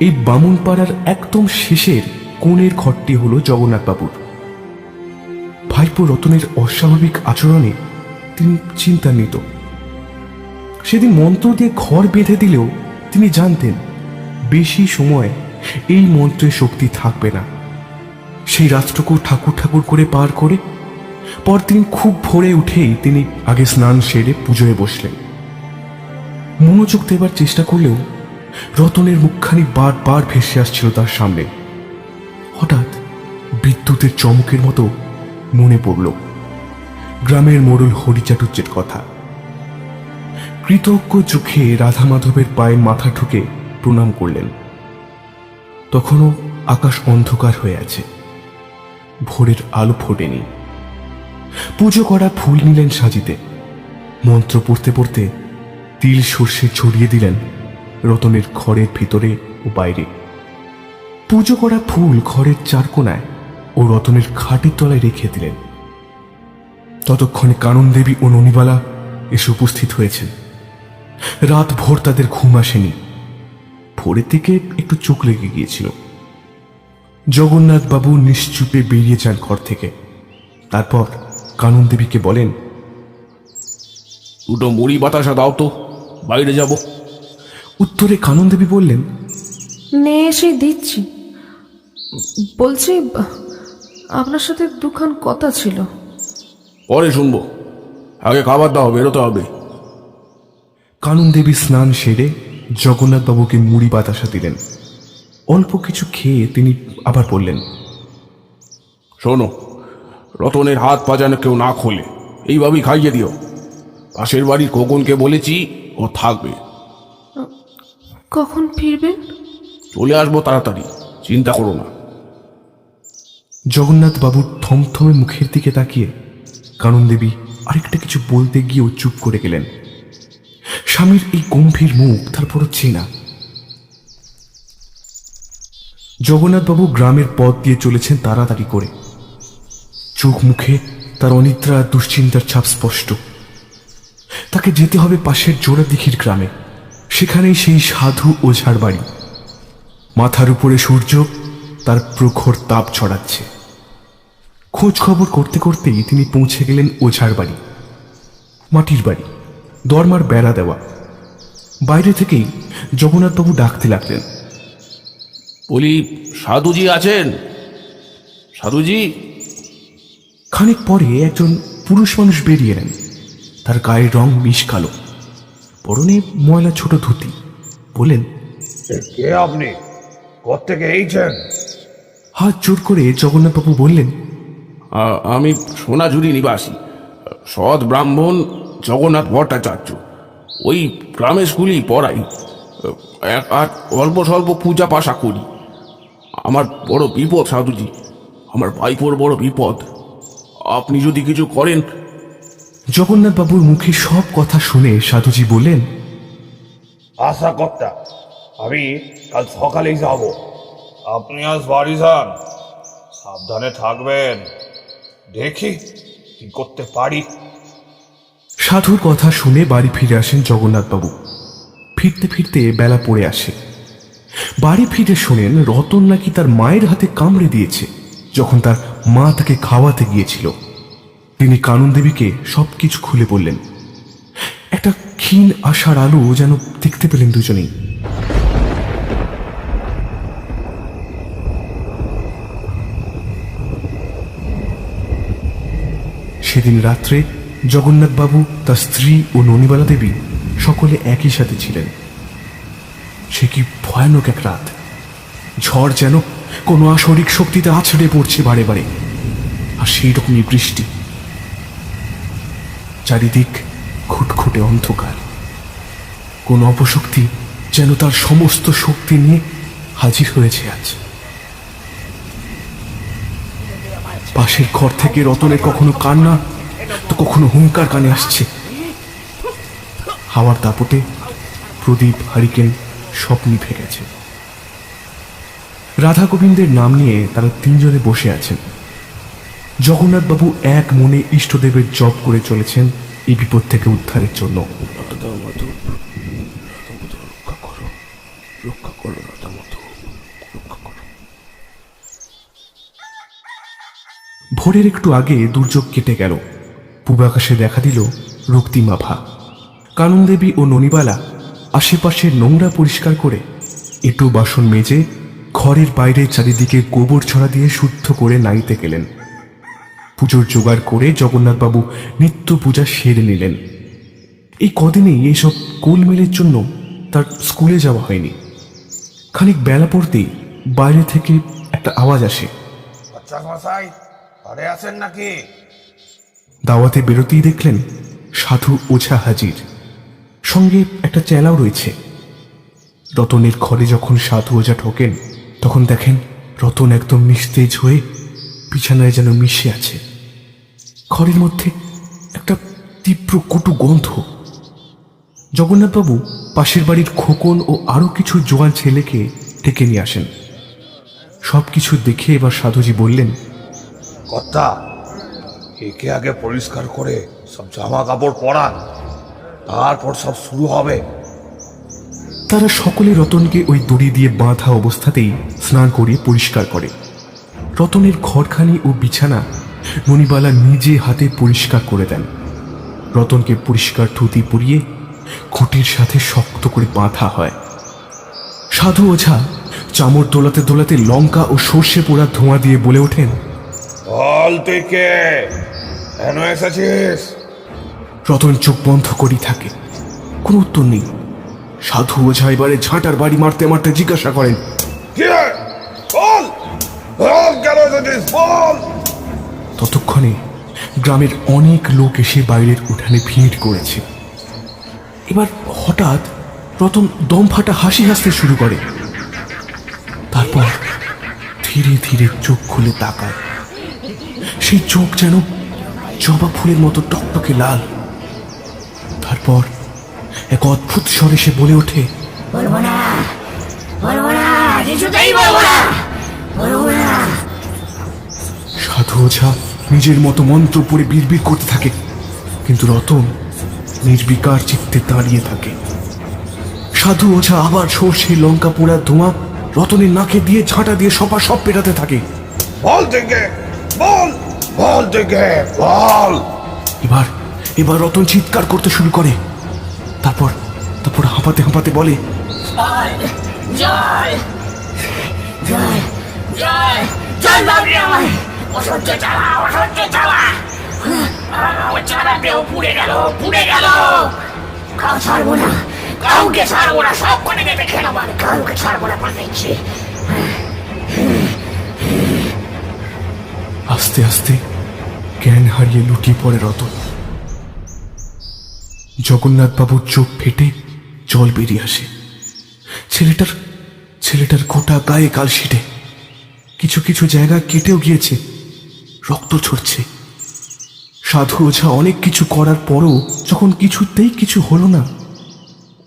এই বামুনপাড়ার একদম শেষের কোণের ঘরটি হলো জগন্নাথবাবুর। ভাইপো রতনের অস্বাভাবিক আচরণে তিনি চিন্তান্বিত। সেদিন মন্ত্র দিয়ে ঘর বেঁধে দিলেও তিনি জানতেন বেশি সময় এই মন্ত্রের শক্তি থাকবে না। সেই রাতটুকু ঠাকুর ঠাকুর করে পার করে পরদিন খুব ভোরে উঠেই তিনি আগে স্নান সেরে পুজোয় বসলেন। মনোযোগ দেবার চেষ্টা করলেও রতনের মুখখানি বারবার ভেসে আসছিল তার সামনে। হঠাৎ বিদ্যুতের চমকের মতো মনে পড়ল গ্রামের মোড়ল হরিচাটুর্যের কথা। কৃতজ্ঞ চোখে রাধা মাধবের পায়ে মাথা ঠুকে প্রণাম করলেন। তখনও আকাশ অন্ধকার হয়ে আছে, ভোরের আলো ফোটেনি। পুজো করা ফুল নিলেন সাজিতে। মন্ত্র পড়তে পড়তে তিল সর্ষে ছড়িয়ে দিলেন রতনের ঘরের ভিতরে ও বাইরে। পুজো করা ফুল ঘরের চার কোণায় ও রতনের খাটের তলায় রেখে দিলেন। ততক্ষণে কানন দেবী ও ননিবালা এসে উপস্থিত হয়েছেন। রাত ভোর তাদের ঘুম আসেনি। ভোরের দিকে একটু চোখ লেগে গিয়েছিল। জগন্নাথবাবু নিশ্চুপে বেরিয়ে যান ঘর থেকে। তারপর কানন দেবীকে বলেন, দুটো মুড়ি বাতাসা দাও তো, বাইরে যাব। উত্তরে কানন দেবী বললেন, নে এসে দিচ্ছি। বলছি, আপনার সাথে দুখান কথা ছিল। পরে শুনবো, আগে খাবার দাও, বেরোতে হবে। কানন দেবী স্নান সেরে জগন্নাথবাবুকে মুড়ি বাতাসা দিলেন। অল্প কিছু খেয়ে তিনি আবার বললেন, শোনো, রতনের হাত পা যেন কেউ না খোলে, এইভাবেই খাইয়ে দিও। পাশের বাড়ির খোকনকে বলেছি, ও থাকবে। কখন ফিরবেন? চলে আসবো তাড়াতাড়ি, চিন্তা করো না। জগন্নাথবাবুর থমথমে মুখের দিকে তাকিয়ে কানন দেবী আরেকটা কিছু বলতে গিয়েও চুপ করে গেলেন। স্বামীর এই গম্ভীর মুখ তারপরও চেনা। জগন্নাথবাবু গ্রামের পথ দিয়ে চলেছেন তাড়াতাড়ি করে। চোখ মুখে তার অনিদ্রা দুশ্চিন্তার ছাপ স্পষ্ট। তাকে যেতে হবে পাশের জোড়াদিঘির গ্রামে। সেখানেই সেই সাধু ওঝার বাড়ি। মাথার উপরে সূর্য তার প্রখর তাপ ছড়াচ্ছে। খোঁজ খবর করতে করতেই তিনি পৌঁছে গেলেন ওঝার বাড়ি। মাটির বাড়ি, দরমার বেড়া দেওয়া। বাইরে থেকেই জগন্নাথবাবু ডাকতে লাগলেন, বলি, সাধুজি আছেন? সাধুজি? খানিক পরে একজন পুরুষ মানুষ বেরিয়ে এলেন। তার গায়ের রং মিশ কালো, পরনে ময়লা ছোট ধুতি। বললেন, কে আপনি? কোত্থেকে এইছেন? হাত জোর করে জগন্নাথবাবু বললেন, আমি সোনাঝুরি নিবাসী, সৎ ব্রাহ্মণ জগন্নাথ ভট্টাচার্য। ওই গ্রামের স্কুলেই পড়াই, আর অল্প স্বল্প পূজা পাশা করি। আমার বড় বিপদ সাধুজি, আমার ভাইপোর বড় বিপদ। আপনি যদি কিছু করেন। জগন্নাথবাবুর মুখে সব কথা শুনে সাধুজি বললেন, আশা কর্তা, আমি কাল সকালেই যাব। আপনি আজ বাড়ি যান, সাবধানে থাকবেন। দেখি কি করতে পারি। সাধুর কথা শুনে বাড়ি ফিরে আসেন জগন্নাথবাবু। ফিরতে ফিরতে বেলা পড়ে আসে। বাড়ি ফিরে শোনেন রতন নাকি তার মায়ের হাতে কামড়ে দিয়েছে যখন তার মা তাকে খাওয়াতে গিয়েছিল। তিনি কানন দেবীকে সবকিছু খুলে বললেন। একটা ক্ষীণ আশার আলো যেন দেখতে পেলেন দুজনেই। সেদিন রাত্রে জগন্নাথবাবু, তার স্ত্রী ও ননিবালা দেবী সকলে একই সাথে ছিলেন। সে কি ভয়ানক এক রাত! ঝড় যেন কোনো আসরিক শক্তিতে আছড়ে পড়ছে বারে বারে, আর সেই রকমই বৃষ্টি। চারিদিক খুটখুটে অন্ধকার। কোন অপশক্তি যেন তার সমস্ত শক্তি নিয়ে হাজির হয়েছে আজ। পাশের ঘর থেকে রতনের কখনো কান্না তো কখনো হুঙ্কার কানে আসছে। হাওয়ার দাপটে প্রদীপ হারিকেন সব নিভে গেছে। রাধা গোবিন্দের নাম নিয়ে তারা তিনজনে বসে আছেন। জগন্নাথবাবু এক মনে ইষ্টদেবের জপ করে চলেছেন এই বিপদ থেকে উদ্ধারের জন্য। ভোরের একটু আগে দুর্যোগ কেটে গেল। পূবাকাশে দেখা দিল রক্তিমাভা। কানন দেবী ও ননিবালা আশেপাশের নোংরা পরিষ্কার করে এঁটো বাসন মেজে ঘরের বাইরে চারিদিকে গোবর ছড়া দিয়ে শুদ্ধ করে নাইতে গেলেন। পুজোর জোগাড় করে জগন্নাথবাবু নিত্য পূজা সেরে নিলেন। এই কদিনেই এইসব গোলমেলের জন্য তার স্কুলে যাওয়া হয়নি। খানিক বেলা পড়তেই বাইরে থেকে একটা আওয়াজ আসে, মশাই ঘরে আছেন নাকি? দাওয়াতে বেরোতেই দেখলেন সাধু ওঝা হাজির, সঙ্গে একটা চেলাও রয়েছে। রতনের ঘরে যখন সাধু ওঝা ঢোকেন তখন দেখেন রতন একদম নিস্তেজ হয়ে বিছানায় যেন মিশে আছে। ঘরের মধ্যে একটা তীব্র কটু গন্ধ। জগন্নাথবাবু পাশের বাড়ির খোকন ও আরো কিছু জোয়ান ছেলেকে ডেকে নিয়ে আসেন। সবকিছু দেখে এবার সাধুজি বললেন, কর্তা, একে আগে পরিষ্কার করে সব জামা কাপড় পরান, তারপর সব শুরু হবে। তারা সকলে রতনকে ওই দড়ি দিয়ে বাঁধা অবস্থাতেই স্নান করিয়ে পরিষ্কার করে। রতনের ঘরখানি ও বিছানা ননিবালা নিজে হাতে পরিষ্কার করে দেন। রতনকে পরিষ্কার ধুতি পরিয়ে খুঁটির সাথে শক্ত করে বাঁধা হয়। সাধু ওঝা চামড় দোলাতে দোলাতে লঙ্কা ও সর্ষে পোড়া ধোঁয়া দিয়ে বলে ওঠেন, বল তুই কে, কেন এসেছিস? রতন চোখ বন্ধ করেই থাকে, কোনো উত্তর নেই। সাধু ওঝা এবারে ঝাঁটার বাড়ি মারতে মারতে জিজ্ঞাসা করেন, বল বল, কেন এসেছিস বল। ততক্ষণে গ্রামের অনেক লোক এসে বাইরের উঠানে ভিড় করেছে। এবার হঠাৎ রতন দম ফাটা হাসি হাসতে শুরু করে। তারপর ধীরে ধীরে চোখ খুলে তাকায়। সেই চোখ যেন জবা ফুলের মতো টকটকে লাল। তারপর এক অদ্ভুত স্বরে সে বলে ওঠে, সাধু ওঝা নিজের মতো মন্ত্র পড়ে বিড়বিড় করতে থাকে, কিন্তু রতন নির্বিকার চিত্তে দাঁড়িয়ে থাকে। সাধু ওঝা আবার সর্ষে লঙ্কা পোড়া ধোঁয়া রতনের নাকে দিয়ে ঝাঁটা দিয়ে সপা সব পেটাতে থাকে। বল থেকে বল, বল থেকে বল। এবার রতন চিৎকার করতে শুরু করে। তারপর হাঁপাতে হাঁপাতে বলে, আস্তে আস্তে জ্ঞান হারিয়ে লুটিয়ে পড়ে রতন। জগন্নাথবাবুর চোখ ফেটে জল বেরিয়ে আসে। ছেলেটার গোটা গায়ে কালশিটে, কিছু কিছু জায়গা কেটেও গিয়েছে, রক্ত ঝরছে। সাধু ওঝা অনেক কিছু করার পরও যখন কিছুতেই কিছু হলো না,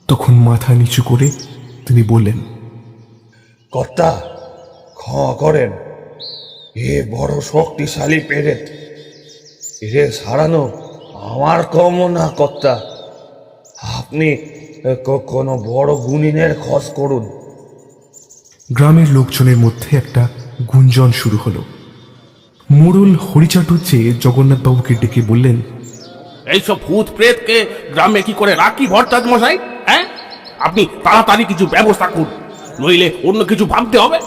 তখন মাথা নিচু করে তিনি বললেন, কর্তা ক্ষমা করেন, এ বড় শক্তিশালী পেরেত, এরে সারানো আমার কম না কর্তা। আপনি কোনো বড় গুণিনের খোঁজ করুন। গ্রামের লোকজনের মধ্যে একটা গুঞ্জন শুরু হলো। মোড়ল হরিচাটুর্যে জগন্নাথবাবুকে ডেকে বললেন, এইসব ভূত প্রেতকে গ্রামে কি করে রাখি ভট্টাচ মশাই? হ্যাঁ, আপনি তাড়াতাড়ি কিছু ব্যবস্থা করুন, নইলে অন্য কিছু ভাবতে হবে।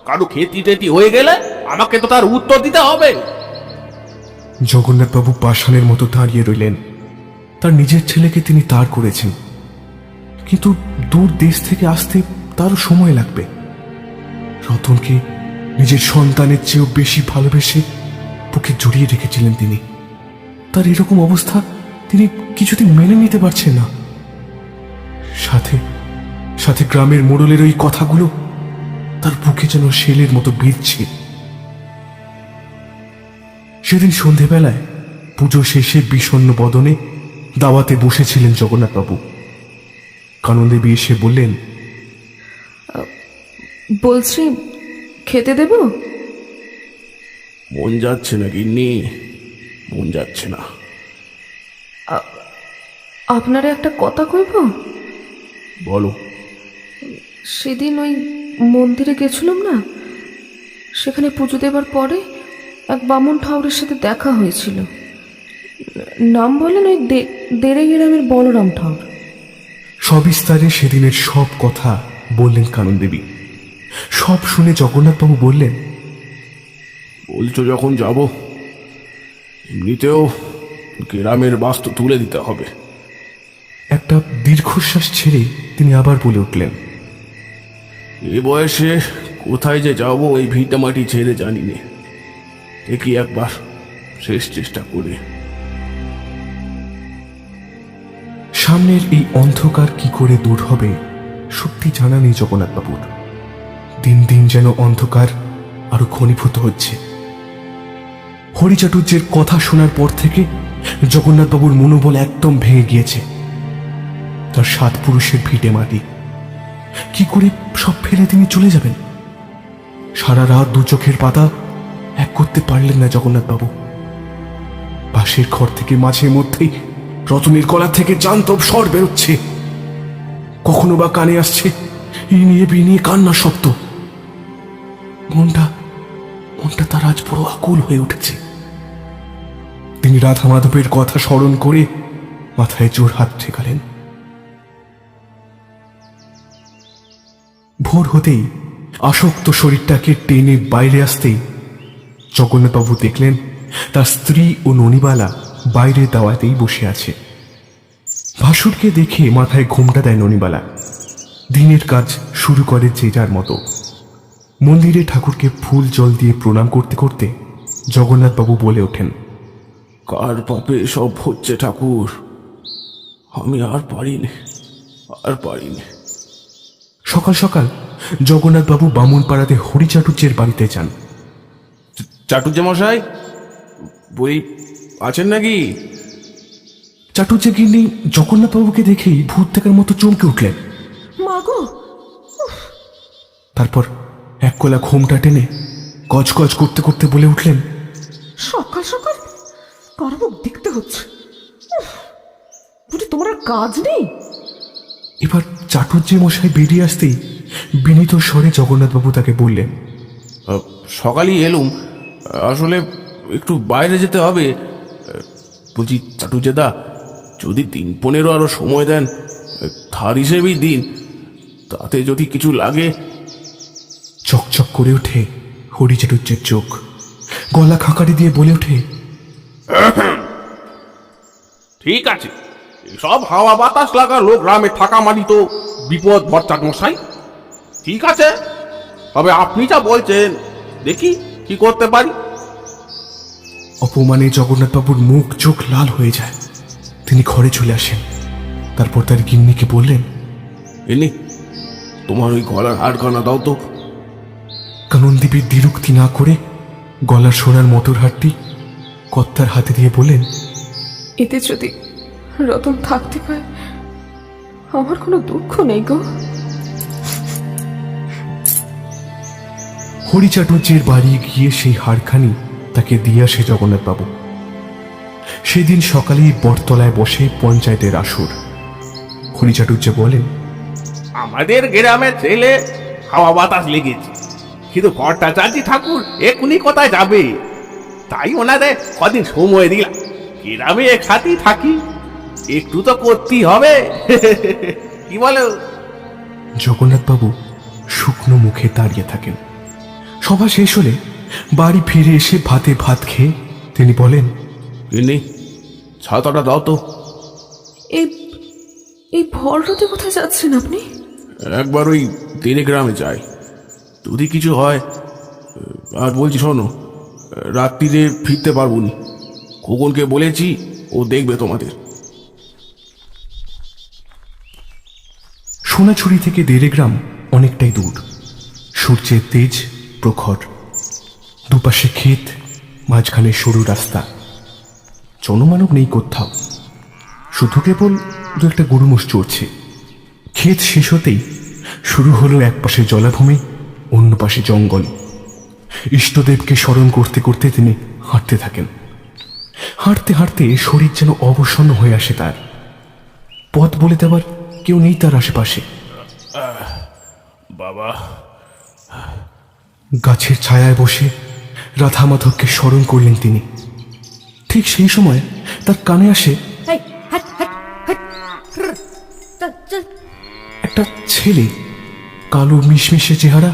কারো খেতি টেতি হয়ে গেলে আমাকে তো তার উত্তর দিতে হবে। জগন্নাথবাবু পাষাণের মতো দাঁড়িয়ে রইলেন। তার নিজের ছেলেকে তিনি তাড় করেছেন, কিন্তু দূর দেশ থেকে আসতে তারও সময় লাগবে। রতনকে নিজের সন্তানের চেয়েও বেশি ভালোবেসে বুকে জড়িয়ে রেখেছিলেন তিনি। তার এরকম অবস্থা তিনি কিছুতেই মেনে নিতে পারছেন না। সাথে সাথে গ্রামের মোড়লের ওই কথাগুলো তার বুকে যেন শেলের মতো বিঁধছে। সেদিন সন্ধেবেলায় পুজো শেষে বিষণ্ণ বদনে দাওয়াতে বসেছিলেন জগন্নাথবাবু। কাননদেবী এসে বললেন, বলছি খেতে দেব? মন যাচ্ছে না গিন্নি, মন যাচ্ছে না। আপনারা একটা কথা কইব? বলো। সেদিন ওই মন্দিরে গেছিলাম না, সেখানে পুজো দেবার পরে এক বামুন ঠাউরের সাথে দেখা হয়েছিল। নাম বলেন ওই দেড়ে গ্রামের বলরাম ঠাউর। সবিস্তারে সেদিনের সব কথা বললেন কাননদেবী। সব শুনে জগন্নাথবাবু বললেন, বলছো যখন যাব, এমনিতেও গ্রামের বাস্তু তুলে দিতে হবে। একটা দীর্ঘশ্বাস ছেড়ে তিনি আবার বলে উঠলেন, এ বয়সে কোথায় যে যাব এই ভিটা মাটি ছেড়ে জানি নে, দেখি একবার শেষ চেষ্টা করে। সামনের এই অন্ধকার কি করে দূর হবে সত্যি জানা নেই জগন্নাথবাবুর। দিন দিন যেন অন্ধকার আরো ঘনীভূত হচ্ছে। হরিচাটুর্যের কথা শোনার পর থেকে জগন্নাথবাবুর মনোবল একদম ভেঙে গিয়েছে। তার 7 পুরুষের ভিটে মাটি কি করে সব ফেলে তিনি চলে যাবেন? সারা রাত 2 চোখের পাতা এক করতে পারলেন না জগন্নাথবাবু। পাশের ঘর থেকে মাঝে মধ্যেই রতনের গলা থেকে জান্তব স্বর বেরোচ্ছে, কখনো বা কানে আসছে ইনিয়ে বিনিয়ে কান্নার শব্দ। মনটা তার আজ বড় আকুল হয়ে উঠেছে। তিনি রাধা মাধবের কথা স্মরণ করে মাথায় জোর হাত ঠেকালেন। ভোর হতেই আসক্ত শরীরটাকে টেনে বাইরে আসতেই জগন্নাথবাবু দেখলেন তার স্ত্রী ও ননিবালা বাইরে দাওয়াতেই বসে আছে। ভাসুরকে দেখে মাথায় ঘোমটা দেয় ননিবালা। দিনের কাজ শুরু করে যে যার মতো। মন্দিরে ঠাকুরকে ফুল জল দিয়ে প্রণাম করতে করতে জগন্নাথবাবু বলে ওঠেন, কার পাপে সব হচ্ছে ঠাকুর, আমি আর পারিনি। সকাল সকাল জগন্নাথবাবু বামুনপাড়াতে হরিচাটুর্যের বাড়িতে যান। চাটুর্য মশাই বই আছেন নাকি? চাটুর্য গিন্নি জগন্নাথবাবুকে দেখেই ভূত দেখার মতো চমকে উঠলেন। মাগো! তারপর এক কোলা ঘোমটা টেনে গজগজ করতে করতে বলে উঠলেন, সকাল সকাল কার মুখ দেখতে হচ্ছে? বুঝি তোমার আর কাজ নেই? এবার চাটুর্য মশাই বেরিয়ে আসতেই বিনীত স্বরে জগন্নাথবাবু তাকে বললেন, সকালই এলুম, আসলে একটু বাইরে যেতে হবে। বলছি চাটুর্যদা, যদি 3-15 আরো সময় দেন, ধার হিসেবেই দিন, তাতে যদি কিছু লাগে। চকচক করে ওঠে হরিচাটুর্যের চোখ। গলা খাকারি দিয়ে বলে ওঠে, ঠিক আছে, সব হাওয়া বাতাস লাগা লোক গ্রামে থাকা মানি তো বিপদ ভট্টাচার্য মশাই। ঠিক আছে, তবে আপনি যা বলছেন দেখি কি করতে পারি। অপমানে জগন্নাথবাবুর মুখ চোখ লাল হয়ে যায়। তিনি ঘরে চলে আসেন। তারপর তার গিন্নিকে বললেন, এনে তোমার ওই গলার হাড়খানা দাও তো। কাননদেবীর দ্বিরুক্তি না করে গলার সোনার মোটর হারটি কর্তার হাতে দিয়ে বললেন, এতে যদি রতন থাকতে পায় আমার কোনো দুঃখ নেই গো। হরিচাটুর্যের বাড়ি গিয়ে সেই হাড়খানি তাকে দিয়ে আসে জগন্নাথবাবু। সেদিন সকালেই বটতলায় বসে পঞ্চায়েতের আসর। হরিচাটুর্য বলেন, আমাদের গ্রামের ছেলে হাওয়া বাতাস লেগেছে, কিন্তু ভট্টাচার্য ঠাকুর এখনই কোথায় যাবে, তাই ওনাদের কদিন সময় দিলাম। গ্রামে একসাথেই থাকি, একটু তো করতেই হবে। কি বলো? জগন্নাথবাবু শুকনো মুখে দাঁড়িয়ে থাকেন। সভা শেষ হলে বাড়ি ফিরে এসে ভাতে ভাত খেয়ে তিনি বলেন, এনে ছাতাটা দাও তো। এই ভর রাতে কোথায় যাচ্ছেন আপনি? একবার ওই গ্রামে যাই, যদি কিছু হয়। আর বলছি শোনো, রাত্রিরে ফিরতে পারবো নি, খোকনকে বলেছি, ও দেখবে তোমাদের। সোনাঝুরি থেকে গ্রাম অনেকটাই দূর। সূর্যের তেজ প্রখর, দুপাশে ক্ষেত, মাঝখানে সরু রাস্তা। জনমানব নেই কোথাও, শুধু কেবল 2-1 গরু মোষ চড়ছে। ক্ষেত শেষ হতেই শুরু হলো এক পাশে জলাভূমি, অন্য পাশে জঙ্গল। ইষ্টদেবকে স্মরণ করতে করতে তিনি হাঁটতে থাকেন। হাঁটতে হাঁটতে শরীর যেন অবসন্ন হয়ে আসে তার। পথ বলে দেওয়ার কেউ নেই তার আশেপাশে। বাবা, গাছের ছায়ায় বসে রাধা মাধবকে স্মরণ করলেন তিনি। ঠিক সেই সময় তার কানে আসে একটা ছেলে, কালো মিশমিশে চেহারা,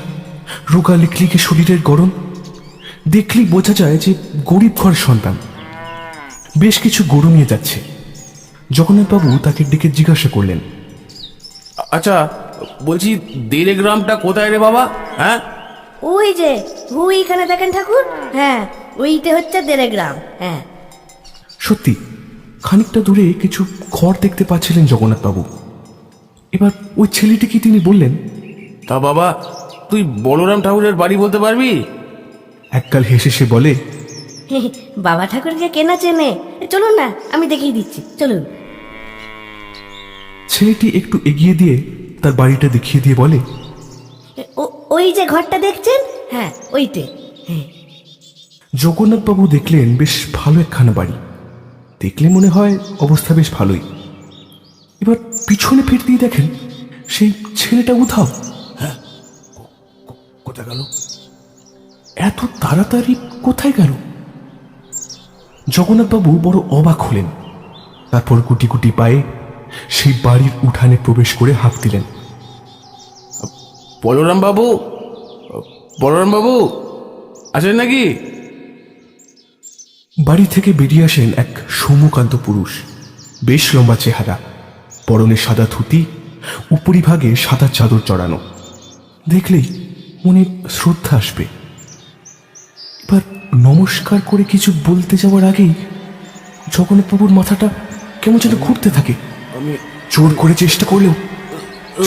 রোগা লিকলিকে শরীরের গড়ন। দেখলেই বোঝা যায় যে গরিব ঘর সন্তান। বেশ কিছু গরু নিয়ে যাচ্ছে। জগন্নাথবাবু তাকে ডেকে জিজ্ঞাসা করলেন, আচ্ছা বলছি দেড়ে গ্রামটা কোথায় রে বাবা? হ্যাঁ, ওই যে ওইখানে দেখেন ঠাকুর, হ্যাঁ ওইটা হচ্ছে দেড়ে গ্রাম। হ্যাঁ সত্যি খানিকটা দূরে কিছু ঘর দেখতে পাচ্ছিলেন জগন্নাথবাবু। এবার ওই ছেলেটিকে তিনি বললেন, তা বাবা তুই বলরাম ঠাকুরের বাড়ি বলতে পারবি? এককাল হেসে সে বলে, বাবা ঠাকুরকে কেনা চেনে, চলুন না আমি দেখিয়ে দিচ্ছি, চলুন। ছেলেটি একটু এগিয়ে দিয়ে তার বাড়িটা দেখিয়ে দিয়ে বলে, ওই যে ঘরটা দেখছেন, হ্যাঁ ওইটে। হ্যাঁ জগন্নাথবাবু দেখলেন বেশ ভালো একখানা বাড়ি। দেখলে মনে হয় অবস্থা বেশ ভালোই। এবার পিছনে ফিরতেই দেখেন সেই ছেলেটা উধাও। কোথায় গেল? এত তাড়াতাড়ি কোথায় গেল? জগন্নাথবাবু বড় অবাক হলেন। তারপর গুটি গুটি পায়ে সেই বাড়ির উঠানে প্রবেশ করে হাঁক দিলেন, বলরাম বাবু, বলরাম বাবু আছেন নাকি? বাড়ি থেকে বেরিয়ে আসেন এক সৌম্যকান্ত পুরুষ, বেশ লম্বা চেহারা, পরনে সাদা ধুতি, উপরিভাগে সাদা চাদর চড়ানো। দেখলেই মনে শ্রদ্ধা আসবে। এবার নমস্কার করে কিছু বলতে যাওয়ার আগেই জগন্নাথবাবুর মাথাটা কেমন যেন ঘুরতে থাকে। জোর করে চেষ্টা করলেও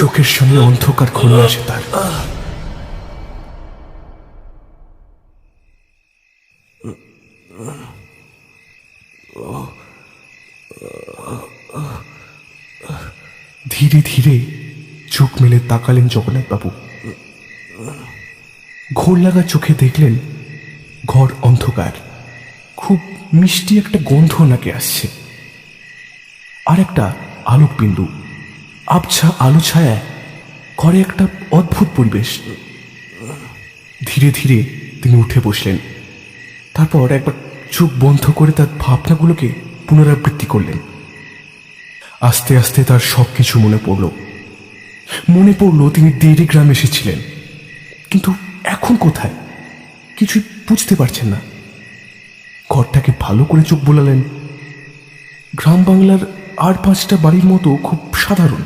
চোখের সামনে অন্ধকার ঘন আসে তার। ধীরে ধীরে চোখ মেলে তাকালেন জগন্নাথবাবু। ঘোর লাগা চোখে দেখলেন ঘর অন্ধকার। খুব মিষ্টি একটা গন্ধ নাকে আসছে। আর একটা আলোক বিন্দু, আবছা আলো ছায়ায় ঘরে একটা অদ্ভুত পরিবেশ। ধীরে ধীরে তিনি উঠে বসলেন। তারপর একবার চোখ বন্ধ করে তার ভাবনাগুলোকে পুনরাবৃত্তি করলেন। আস্তে আস্তে তার সব কিছু মনে পড়ল। মনে পড়ল তিনি দেড়ে গ্রামে এসেছিলেন, কিন্তু এখন কোথায় কিছুই বুঝতে পারছেন না। ঘরটাকে ভালো করে চোখ বোলালেন। গ্রাম বাংলার আর 5টা বাড়ির মতো খুব সাধারণ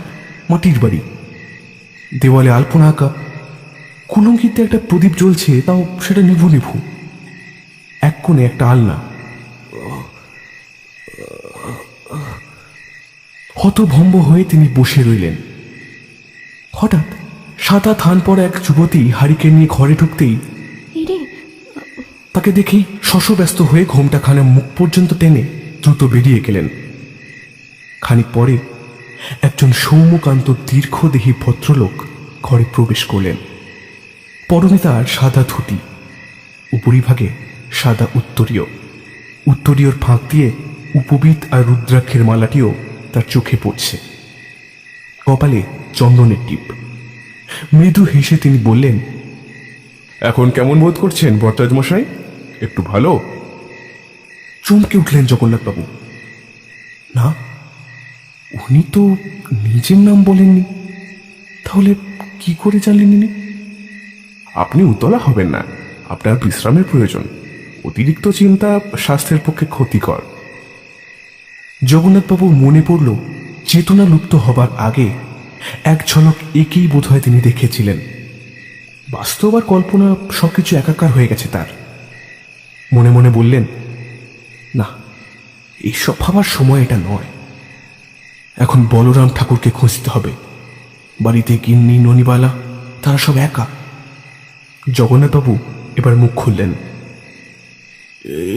মাটির বাড়ি। দেওয়ালে আলপনা আঁকা, কুলঙ্গিতে একটা প্রদীপ জ্বলছে, তাও সেটা নিভু নিভু। এক কোণে একটা আলনা। হতভম্ব হয়ে তিনি বসে রইলেন। হঠাৎ সাদা থান পরা এক যুবতী হারিকে নিয়ে ঘরে ঢুকতেই তাকে দেখেই শশব্যস্ত হয়ে ঘোমটাখানা মুখ পর্যন্ত টেনে দ্রুত বেরিয়ে গেলেন। খানিক পরে একজন সৌম্যকান্ত দীর্ঘদেহী ভদ্রলোক ঘরে প্রবেশ করলেন। পরনে তার সাদা ধুতি, উপরিভাগে সাদা উত্তরীয়। উত্তরীয়র ফাঁক দিয়ে উপবীত আর রুদ্রাক্ষের মালাটিও তার চোখে পড়ছে। কপালে চন্দনের টিপ। মৃদু হেসে তিনি বললেন, এখন কেমন বোধ করছেন ভট্টাচার্য মশাই? একটু ভালো? চমকে উঠলেন জগন্নাথবাবু। না, উনি তো নিজের নাম বলেননি। তাহলে কি করে জানলেন ইনি? আপনি উতলা হবেন না, আপনার বিশ্রামের প্রয়োজন। অতিরিক্ত চিন্তা স্বাস্থ্যের পক্ষে ক্ষতিকর। জগন্নাথবাবুর মনে পড়ল চেতনা লুপ্ত হবার আগে এক ঝলক একেই বোধহয় তিনি দেখেছিলেন। বাস্তব আর কল্পনা সবকিছু একাকার হয়ে গেছে তার। মনে মনে বললেন, না, এইসব ভাবার সময় এটা নয়। এখন বলরাম ঠাকুরকে খুঁজতে হবে। বাড়িতে গিন্নি ননিবালা তারা সব একা। জগন্নাথবাবু এবার মুখ খুললেন।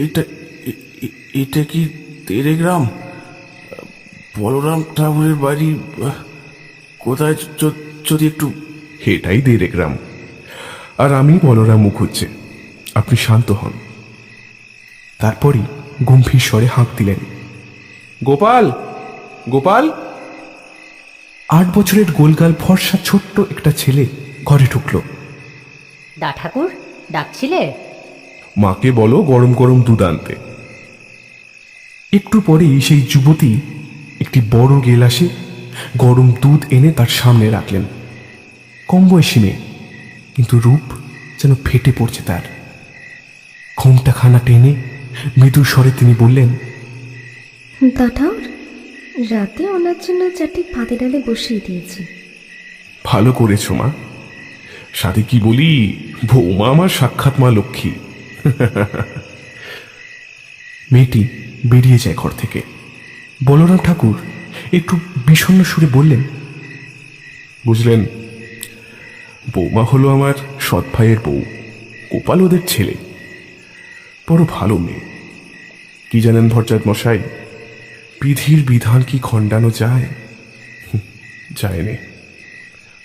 এটা এটা কি দেড়ে গ্রাম? বলরাম ঠাকুরের বাড়ি কোথায় যদি একটু এটাই দেড়ে গ্রাম। আর আমি বলরাম মুখুজ্জে। আপনি শান্ত হন। তারপরই গম্ভীর স্বরে হাঁক দিলেন, গোপাল, গোপাল। 8 বছরের গোলগাল ফর্সা ছোট্ট একটা ছেলে ঘরে ঢুকলো। দা ঠাকুর ডাকছিলে? মাকে বলো গরম গরম দুধ আনতে। একটু পরেই সেই যুবতী একটি বড় গেলাসে গরম দুধ এনে তার সামনে রাখলেন। কম বয়সী মেয়ে, কিন্তু রূপ যেন ফেটে পড়ছে তার। ঘোমটা খানা টেনে মৃদু স্বরে তিনি বললেন, দাঠাও, রাতে ওনার জন্য 4টি ভাতে ডালে বসিয়ে দিয়েছি। ভালো করেছো মা। সাথে কি বলি, বৌমা আমার সাক্ষাৎ মা লক্ষ্মী। মেয়েটি বেরিয়ে যায় ঘর থেকে। বলরাম ঠাকুর একটু বিষণ্ণ সুরে বললেন, বুঝলেন, বৌমা হলো আমার সৎ ভাইয়ের বউ, গোপাল ওদের ছেলে। বড় ভালো মেয়ে। কি জানেন ভট্টাচার্য মশাই, বিধির বিধান কি খণ্ডানো যায়? যায়নি।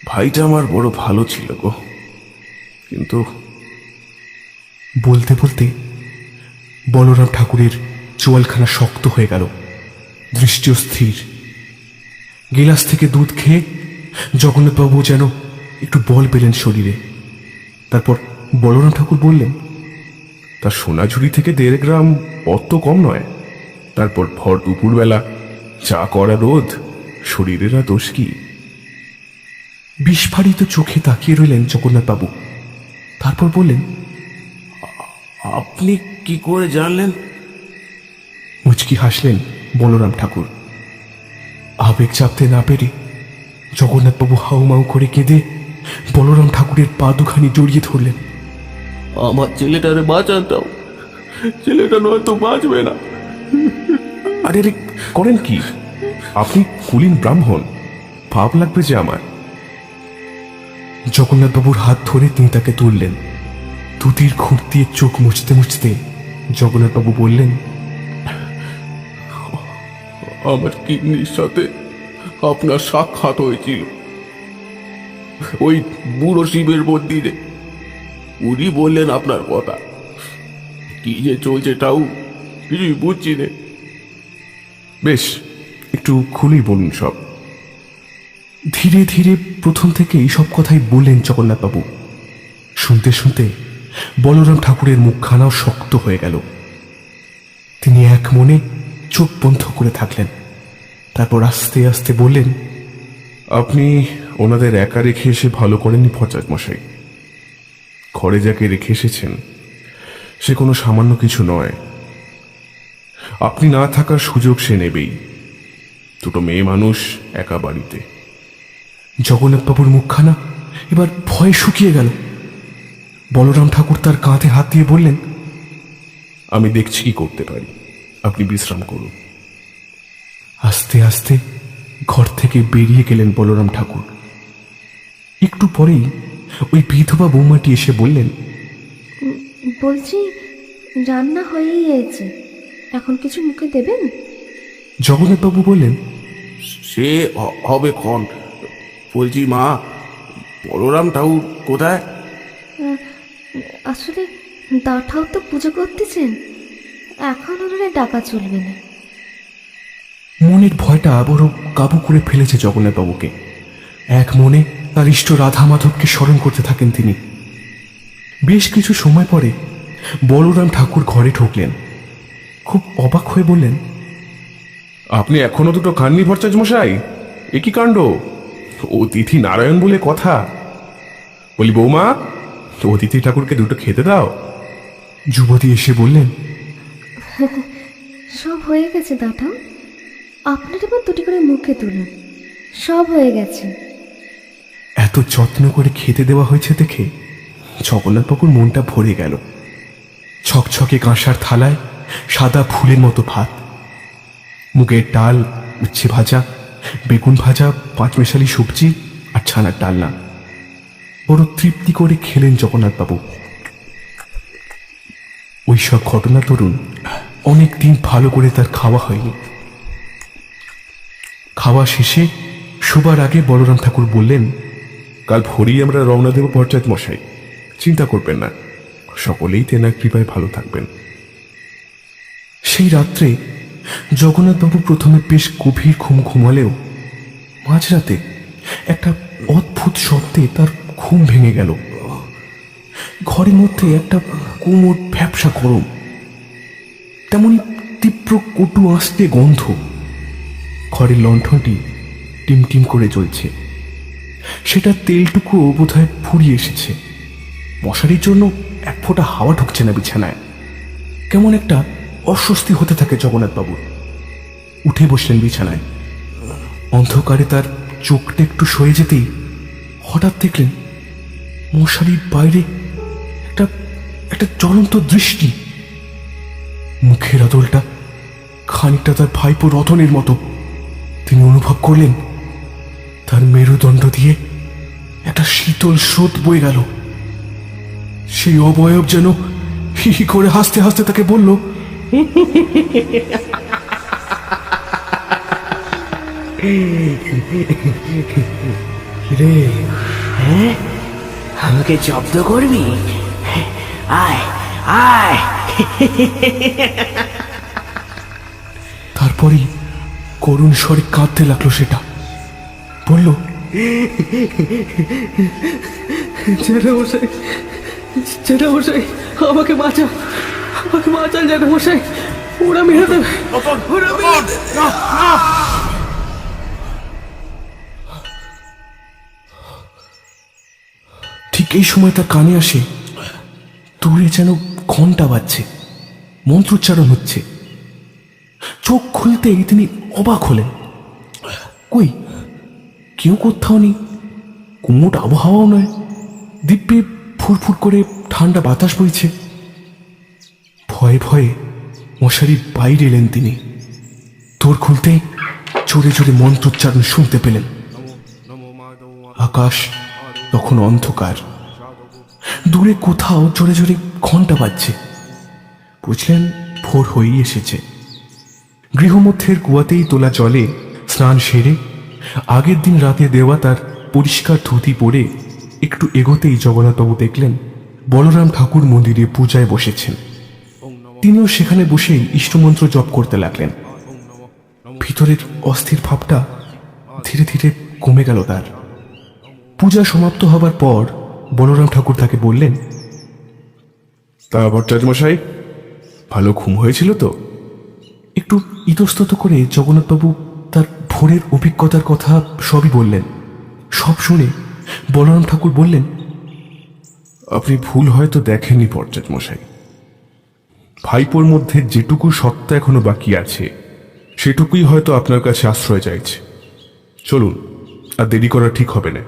ভাইটা আমার বড় ভালো ছিল গো, কিন্তু বলতে বলতে বলরাম ঠাকুরের চোয়ালখানা শক্ত হয়ে গেল, দৃষ্টিও স্থির। গিলাস থেকে দুধ খেয়ে জগন্নাথবাবু যেন একটু বল পেলেন শরীরে। তারপর বলরাম ঠাকুর বললেন, তার সোনাঝুরি থেকে 1.5 গ্রাম অত কম নয়। তারপর ভর দুপুরবেলা চা করা রোদ, শরীরের আর দোষ কি? বিস্ফারিত চোখে তাকিয়ে রইলেন জগন্নাথবাবু। তারপর বললেন, আপনি কি করে জানলেন? মুচকি হাসলেন বলরাম ঠাকুর। আবেগ চাপতে না পেরে জগন্নাথবাবু হাউমাউ করে কেঁদে বলরাম ঠাকুরের পা দুখানি জড়িয়ে ধরলেন। আমার ছেলেটারে বাঁচান দাও, ছেলেটা নয়তো বাঁচবে না। আরে রে, করেন কি আপনি? কুলীন ব্রাহ্মণ, পাপ লাগবে যে আমার। জগন্নাথবাবুর হাত ধরে তিনি তাকে তুললেন। ধুতির খুঁট দিয়ে চোখ মুছতে মুছতে জগন্নাথবাবু বললেন, আমার কিডনির সাথে আপনার সাক্ষাৎ হয়েছিল ওই বুড়ো শিবের মন্দিরে। উনি বললেন আপনার কথা। কি যে চলছে তাও কিছুই বুঝছি না। বেশ, একটু খুলেই বলুন সব। ধীরে ধীরে প্রথম থেকে এই সব কথাই বললেন জগন্নাথবাবু। শুনতে শুনতে বলরাম ঠাকুরের মুখখানাও শক্ত হয়ে গেল। তিনি এক মনে চোখ বন্ধ করে থাকলেন। তারপর আস্তে আস্তে বললেন, আপনি ওনাদের একা রেখে এসে ভালো করেননি ভট্টাচার্য মশাই। ঘরে যাকে রেখে এসেছেন সে কোনো সামান্য কিছু নয়। আপনি না থাকার সুযোগ সে নেবেই। দুটো মেয়ে মানুষ একা বাড়িতে। জগন্নাথবাবুর মুখখানা এবার ভয়ে শুকিয়ে গেল। বলরাম ঠাকুর তার কাঁধে হাত দিয়ে বললেন, আমি দেখছি কি করতে পারি, আপনি বিশ্রাম করুন। আস্তে আস্তে ঘর থেকে বেরিয়ে গেলেন বলরাম ঠাকুর। একটু পরেই ওই বিধবা বৌমাটি এসে বললেন, বলছি রান্না হয়েই গেছে, এখন কিছু মুখে দেবেন? জগন্নাথবাবু বললেন, সে হবে ক্ষণ। বলছি মা, বলরাম ঠাকুর কোথায়? আসলে দাঠাও তো পুজো করতেছেন, এখন ওনারা ডাকা চলবে না। মনের ভয়টা বড় কাবু করে ফেলেছে জগন্নাথবাবুকে। এক মনে তার ইষ্ট রাধা মাধবকে স্মরণ করতে থাকেন তিনি। বেশ কিছু সময় পরে বলরাম ঠাকুর ঘরে ঢুকলেন। খুব অবাক হয়ে বললেন, আপনি এখনো দুটো খাননি ভট্টাচার্য মশাই? এ কি কাণ্ড! অতিথি নারায়ণ বলে কথা। বলি বৌমা, অতিথি ঠাকুরকে দুটো খেতে দাও। যুবতী এসে বললেন, সব হয়ে গেছে দাঠাও, আপনার এবার 2টি করে মুখে তুলুন, সব হয়ে গেছে। এত যত্ন করে খেতে দেওয়া হয়েছে দেখে জগন্নাথবাবুর মনটা ভরে গেল। ছকছকে কাঁসার থালায় সাদা ফুলের মতো ভাত, মুগের ডাল, উচ্ছে ভাজা, বেগুন ভাজা, 5 মেশালি সবজি আর ছানার ডালনা। বড় তৃপ্তি করে খেলেন জগন্নাথবাবু। ওইসব ঘটনা তরুণ অনেক দিন ভালো করে তার খাওয়া হয়নি। খাওয়া শেষে শোবার আগে বলরাম ঠাকুর বললেন, কাল ভোরেই আমরা রওনা দেব পঞ্চায়েত মশাই, চিন্তা করবেন না, সকলেই তেনার কৃপায় ভালো থাকবেন। সেই রাত্রে জগন্নাথবাবু প্রথমে বেশ গভীর ঘুম ঘুমালেও মাঝরাতে একটা অদ্ভুত শব্দে তার ঘুম ভেঙে গেল। ঘরের মধ্যে একটা কোমর ভ্যাপসা গরম, তেমনি তীব্র কটু আস্তে গন্ধ। ঘরের লণ্ঠনটি টিমটিম করে জ্বলছে, সেটা তেলটুকুও বোধহয় ফুরিয়ে এসেছে। মশারির জন্য এক ফোঁটা হাওয়া ঢুকছে না বিছানায়। কেমন একটা অস্বস্তি হতে থাকে জগন্নাথবাবু। উঠে বসলেন বিছানায়। অন্ধকারে তার চোখটা একটু সয়ে যেতেই হঠাৎ দেখলেন মশারির বাইরে একটা একটা জ্বলন্ত দৃষ্টি। মুখের আদলটা খানিকটা তার ভাইপো রতনের মতো। তিনি অনুভব করলেন তার মেরুদণ্ড দিয়ে একটা শীতল স্রোত বয়ে গেল। সেই অবয়ব যেন হি হি করে হাসতে হাসতে তাকে বলল, রে, হ্যাঁ, আমাকে জব্দ করবি? আয় আয়। তারপরেই করুণ স্বরে কাঁদতে লাগলো সেটা। বলল, জ্যাঠামশাই, জ্যাঠামশাই, আমাকে বাঁচান, আমাকে বাঁচান জ্যাঠামশাই, ওরা মেরে দেবে, ওরা মেরে দেবে। ঠিক এই সময় তার কানে আসে দূরে যেন ঘন্টা বাজছে, মন্ত্রোচ্চারণ হচ্ছে। চোখ খুলতেই তিনি অবাক হলেন। কই, কেউ কোথাও নেই, কুমোট আবহাওয়াও নয়, দিব্যে ফুরফুর করে ঠান্ডা বাতাস বইছে। ভয়ে ভয়ে মশারির বাইরে এলেন তিনি। দোর খুলতে জোরে জোরে মন্ত্রোচ্চারণ শুনতে পেলেন। আকাশ তখন অন্ধকার, দূরে কোথাও জোরে জোরে ঘন্টা বাজছে। বুঝলেন ভোর হয়েই এসেছে। গৃহমধ্যের কুয়াতেই তোলা জলে স্নান সেরে আগের দিন রাতে দেওয়া তার পরিষ্কার ধুতি পরে একটু এগোতেই জগন্নাথবাবু দেখলেন বলরাম ঠাকুর মন্দিরে পূজায় বসেছেন। তিনিও সেখানে বসেই ইষ্টমন্ত্র জপ করতে লাগলেন। ভিতরের অস্থির ভাবটা ধীরে ধীরে কমে গেল তার। পূজা সমাপ্ত হবার পর বলরাম ঠাকুর তাকে বললেন, তা ভট্টাচার্য মশাই, ভালো ঘুম হয়েছিল তো? একটু ইতস্তত করে জগন্নাথবাবু তার ভোরের অভিজ্ঞতার কথা সবই বললেন। সব শুনে বলরাম ঠাকুর বললেন, আপনি ভুল হয়তো দেখেননি ভট্টাচার্য মশাই। ভাইপোর মধ্যে যেটুকু সত্তা এখনো বাকি আছে সেটুকুই হয়তো আপনার কাছে আশ্রয় চাইছে। চলুন, আর দেরি করা ঠিক হবে না,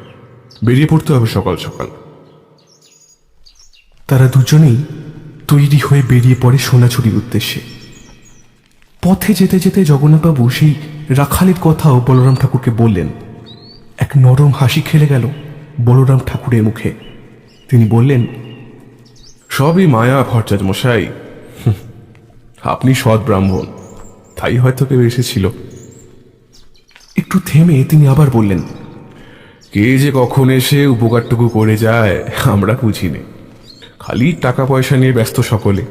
বেরিয়ে পড়তে হবে সকাল সকাল। তারা দুজনেই তৈরি হয়ে বেরিয়ে পড়ে সোনাঝুরির উদ্দেশ্যে। পথে যেতে যেতে জগন্নাথবাবু সেই রাখালের কথাও বলরাম ঠাকুরকে বললেন। এক নরম হাসি খেলে গেল বলরাম ঠাকুরের মুখে। তিনি বললেন, সবই মায়া ভট্টাচার্য মশাই, আপনি সৎ ব্রাহ্মণ, তাই হয়তো কেউ এসেছিল। একটু থেমে তিনি আবার বললেন, কে যে কখন এসে উপকারটুকু করে যায় আমরা বুঝিনি। খালি টাকা পয়সা নিয়ে ব্যস্ত সকলে।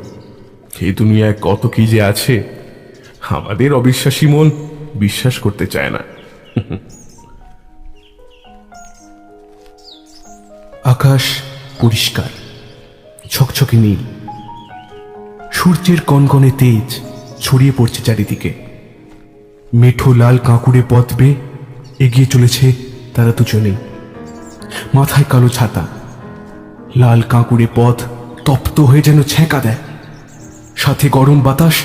এই দুনিয়ায় কত কি যে আছে আমাদের অবিশ্বাসী মন বিশ্বাস করতে চায় না। আকাশ পরিষ্কার, ছকছকে নীল, সূর্যের কনকনে তেজ ছড়িয়ে পড়ছে চারিদিকে। মেঠো লাল কাঁকুড়ে পথ বেয়ে এগিয়ে চলেছে তারা দুজনেই। মাথায় কালো ছাতা, লাল কাঁকুড়ে পথ তপ্ত হয়ে যেন ছ্যাঁকা দেয়। সাথে গরম বাতাস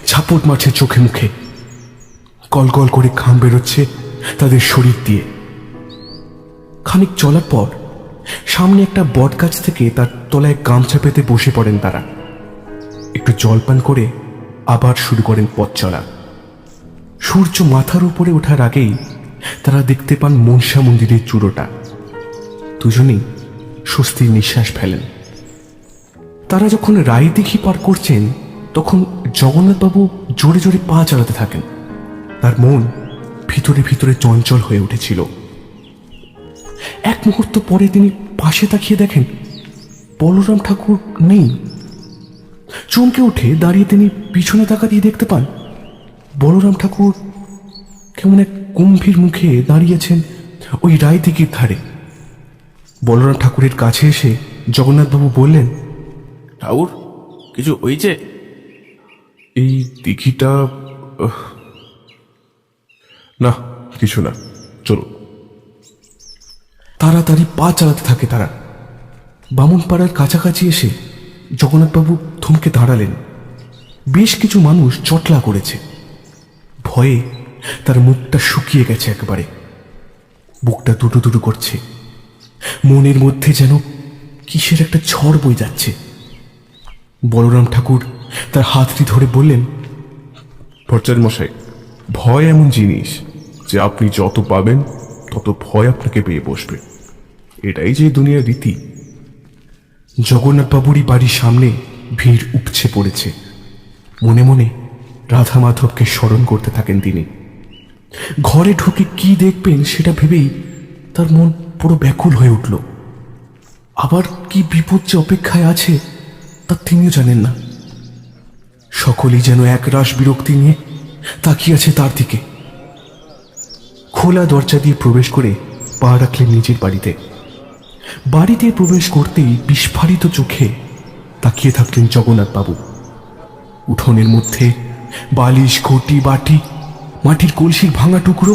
ঝাপট মারছে চোখে মুখে। গলগল করে ঘাম বেরোচ্ছে তাদের শরীর দিয়ে। খানিক চলার পর সামনে একটা বট গাছ থেকে তার তলায় গামছা পেতে বসে পড়েন তারা। একটু জলপান করে আবার শুরু করেন পথ চলা। সূর্য মাথার উপরে ওঠার আগেই তারা দেখতে পান মনসা মন্দিরের চূড়োটা। দুজনেই স্বস্তির নিঃশ্বাস ফেলেন। তারা যখন রায়দিঘি পার করছেন তখন জগন্নাথবাবু জোরে জোরে পা চালাতে থাকেন। তার মন ভিতরে ভিতরে চঞ্চল হয়ে উঠেছিল। এক মুহূর্ত পরে তিনি পাশে তাকিয়ে দেখেন বলরাম ঠাকুর নেই। চমকে উঠে দাঁড়িয়ে তিনি পিছনে তাকাতেই দেখতে পান বলরাম ঠাকুর কেমন এক গম্ভীর মুখে দাঁড়িয়েছেন ওই রায় দিঘির ধারে। বলরাম ঠাকুরের কাছে এসে জগন্নাথবাবু বললেন, ঠাকুর কিছু হয়েছে? এই দিঘিটা না, কিছু না, চলো। তাড়াতাড়ি পা চালাতে থাকে তারা। বামুনপাড়ার কাছাকাছি এসে জগন্নাথবাবু থমকে দাঁড়ালেন। বেশ কিছু মানুষ চটলা করেছে। ভয়ে তার মুখটা শুকিয়ে গেছে একেবারে। বুকটা দুটো দুটো করছে। মনের মধ্যে যেন কিসের একটা ঝড় বয়ে যাচ্ছে। বলরাম ঠাকুর তার হাতটি ধরে বললেন, ভট্টাচার্য মশাই, ভয় এমন জিনিস যে আপনি যত পাবেন তত ভয় আপনাকে পেয়ে বসবে। এটাই যে দুনিয়ার রীতি। জগন্নাথবাবুরই বাড়ির সামনে ভিড় উপচে পড়েছে। মনে মনে রাধা মাধবকে স্মরণ করতে থাকেন তিনি। ঘরে ঢুকে কি দেখবেন সেটা ভেবেই তার মন পুরো ব্যাকুল হয়ে উঠল। আবার কি বিপদ যে অপেক্ষায় আছে তা তিনিও জানেন না। সকলেই যেন একরাশ বিরক্তি নিয়ে তাকিয়ে আছে তার দিকে। খোলা দরজা দিয়ে প্রবেশ করে পা রাখলেন নিজের বাড়িতে। বাড়িতে প্রবেশ করতেই বিস্ফারিত চোখে তাকিয়ে থাকলেন জগন্নাথবাবু। উঠোনের মধ্যে বালিশ, ঘটি, বাটি, মাটির কলসির ভাঙা টুকরো,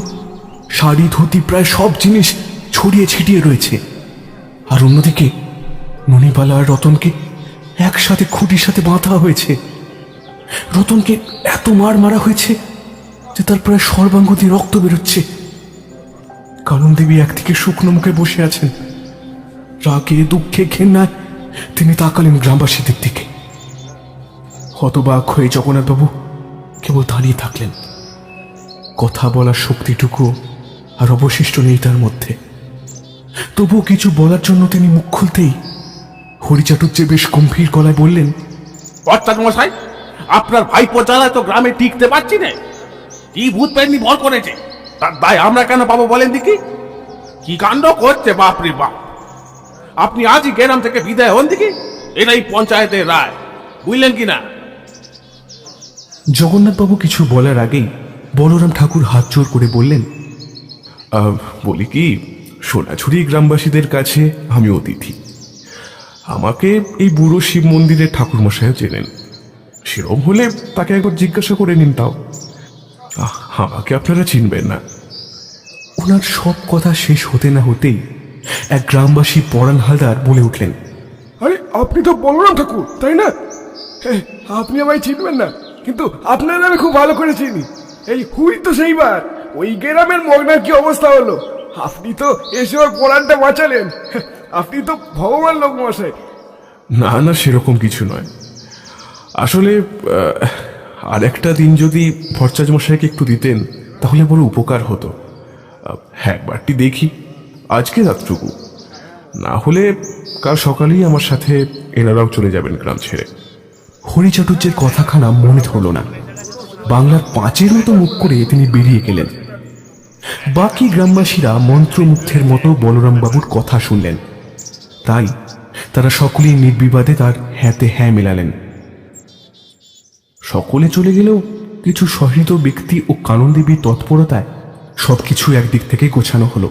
শাড়ি, ধুতি, প্রায় সব জিনিস ছড়িয়ে ছিটিয়ে রয়েছে। আর অন্যদিকে ননিবালা আর রতনকে একসাথে খুঁটির সাথে বাঁধা হয়েছে। রতনকে এত মার মারা হয়েছে যে তার প্রায় সর্বাঙ্গ দিয়ে রক্ত বেরোচ্ছে। কানন দেবী একদিকে শুকনো মুখে বসে আছেন। রাগে, দুঃখে, ঘেন্নায় তিনি তাকালেন গ্রামবাসীদের দিকে। হতবাক হয়ে জগন্নাথবাবু কেবল দাঁড়িয়ে থাকলেন। কথা বলার শক্তিটুকু আর অবশিষ্ট নেই তার মধ্যে। তবুও কিছু বলার জন্য তিনি মুখ খুলতেই হরিচাটুর্যে বেশ গম্ভীর গলায় বললেন, ভট্টাচার্য মশাই, আপনার ভাইপো জ্বালায় তো গ্রামে টিকতে পারছি না। কি ভূত পেননি ভর করেছে, তার দায় আমরা কেন পাবো বলেন দেখি? কি কাণ্ড করছে বাপরে বাপ! আপনি আজই গ্রাম থেকে বিদায় হন দেখি, এটাই পঞ্চায়েতের রায়, বুঝলেন কি না? জগন্নাথবাবু কিছু বলার আগেই বলরাম ঠাকুর হাত জোর করে বললেন, বলি কি, সোনাঝুরি গ্রামবাসীদের কাছে আমি অতিথি। আমাকে এই বুড়ো শিব মন্দিরের ঠাকুর মশাইও চেনেন। সেরম হলে তাকে একবার জিজ্ঞাসা করে নিন। তাও আমাকে আপনারা চিনবেন না। ওনার সব কথা শেষ হতে না হতেই এক গ্রামবাসী পরাণ হালদার বলে উঠলেন, আরে আপনি তো বলরাম ঠাকুর, তাই না? আপনি আমায় চিনবেন না, কিন্তু আপনার আমি খুব ভালো করে চিনি। এই হুই তো সেইবার ওই গ্রামের মগনার কি অবস্থা হলো, আপনি তো এসে ওর পরাণটা বাঁচালেন। আপনি তো ভগবান লোক মশাই। না না, সেরকম কিছু নয়। আসলে আর একটা দিন যদি ভট্টাচার্য মশাইকে একটু দিতেন তাহলে বড় উপকার হতো। হ্যাঁ, একবারটি দেখি, আজকে রাতটুকু, না হলে কাল সকালেই আমার সাথে এনারাও চলে যাবেন গ্রাম ছেড়ে। হরিচাটুর্যের কথাখানা মনে ধরল না। বাংলার পাঁচের মতো মুখ করে তিনি বেরিয়ে গেলেন। বাকি গ্রামবাসীরা মন্ত্রমুগ্ধের মতো বলরামবাবুর কথা শুনলেন। তাই তারা সকলেই নির্বিবাদে তার হ্যাঁতে হ্যাঁ মেলালেন। সকলে চলে গেলেও কিছু সহৃদ ব্যক্তি ও কাননদেবীর তৎপরতায় সবকিছু একদিক থেকে গোছানো হলো।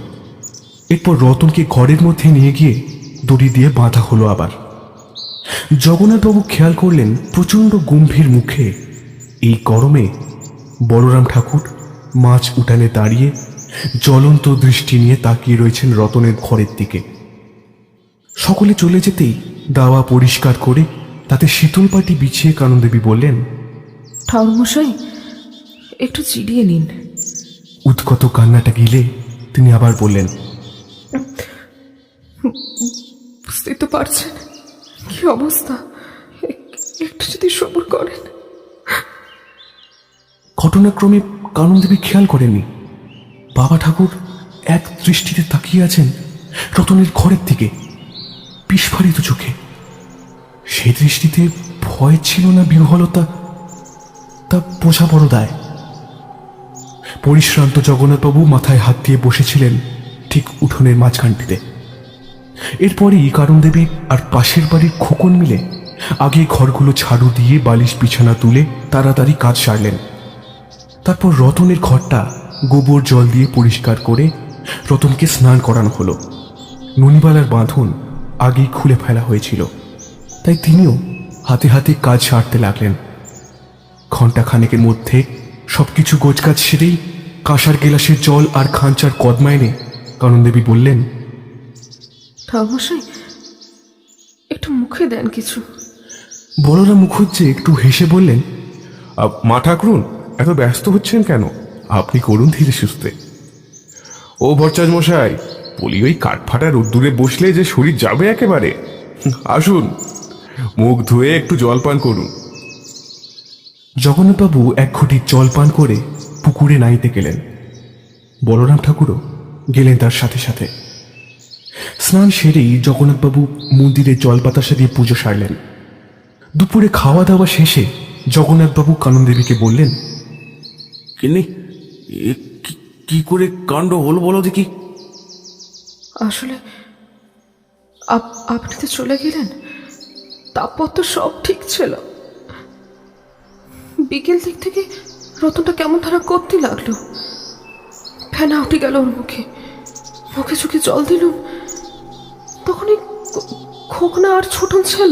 এরপর রতনকে ঘরের মধ্যে নিয়ে গিয়ে দড়ি দিয়ে বাঁধা হলো আবার। জগন্নাথবাবু খেয়াল করলেন প্রচণ্ড গম্ভীর মুখে এই গরমে বলরাম ঠাকুর মাছ উঠানে দাঁড়িয়ে জ্বলন্ত দৃষ্টি নিয়ে তাকিয়ে রয়েছেন রতনের ঘরের দিকে। সকলে চলে যেতেই দাওয়া পরিষ্কার করে তাতে শীতল পাটি বিছিয়ে কাননদেবী বললেন, ঠাকুরমশাই একটু চিড়িয়ে নিন। উদ্গত কান্নাটা গিলে তিনি আবার বললেন, বুঝতেই তো পারছেন কি অবস্থা, একটু যদি সবুর করেন। ঘটনাক্রমে কাননদেবী খেয়াল করেননি বাবা ঠাকুর এক দৃষ্টিতে তাকিয়ে আছেন রতনের ঘরের দিকে বিস্ফারিত চোখে। সেই দৃষ্টিতে ভয় ছিল না বিহ্বলতা, তা বোঝা বড় দায়। পরিশ্রান্ত জগন্নাথবাবু মাথায় হাত দিয়ে বসেছিলেন ঠিক উঠোনের মাঝখানটিতে। এরপরই কারণ দেবী আর পাশের বাড়ির খোকন মিলে আগে ঘরগুলো ঝাড়ু দিয়ে বালিশ বিছানা তুলে তাড়াতাড়ি কাজ সারলেন। তারপর রতনের ঘরটা গোবর জল দিয়ে পরিষ্কার করে রতনকে স্নান করানো হলো। ননিবালার বাঁধন আগেই খুলে ফেলা হয়েছিল, তাই তিনিও হাতে হাতে কাজ সারতে লাগলেন। ঘণ্টা খানেকের মধ্যে সবকিছু গোছগাছ সেরেই কাঁসার গেলাসের জল আর খাঞ্চার কদমা এনে কাননদেবী বললেন, ঠাকুরমশাই একটু মুখে দেন কিছু। বলরাম মুখুজ্জে একটু হেসে বললেন, মা ঠাকুরুন এত ব্যস্ত হচ্ছেন কেন? আপনি করুন ধীরে সুস্থে। ও ভট্টাচ মশাই, বলি ওই কাঠফাটা রোদ্দুরে বসলে যে শরীর যাবে একেবারে। আসুন, মুখ ধুয়ে একটু জল পান করুন। জগন্নাথবাবু এক ঘটি জল পান করে পুকুরে নাইতে গেলেন। বলরাম ঠাকুরও গেলেন তার সাথে সাথে। স্নান সেরেই জগন্নাথবাবু মন্দিরে জল বাতাসা দিয়ে পুজো সারলেন। দুপুরে খাওয়া দাওয়া শেষে জগন্নাথবাবু কাননদেবীকে বললেন, কিন্নি কি করে কাণ্ড হলো বলো দেখি। আসলে আপনি তো চলে গেলেন, তারপর তো সব ঠিক ছিল। বিকেল দিক থেকে রতনটা কেমন ধারা করতে লাগলো। ফেনা উঠে গেল ওর মুখে, মুখে চোখে জল দিলুম। তখনই খোকনা আর ছোটন ছিল।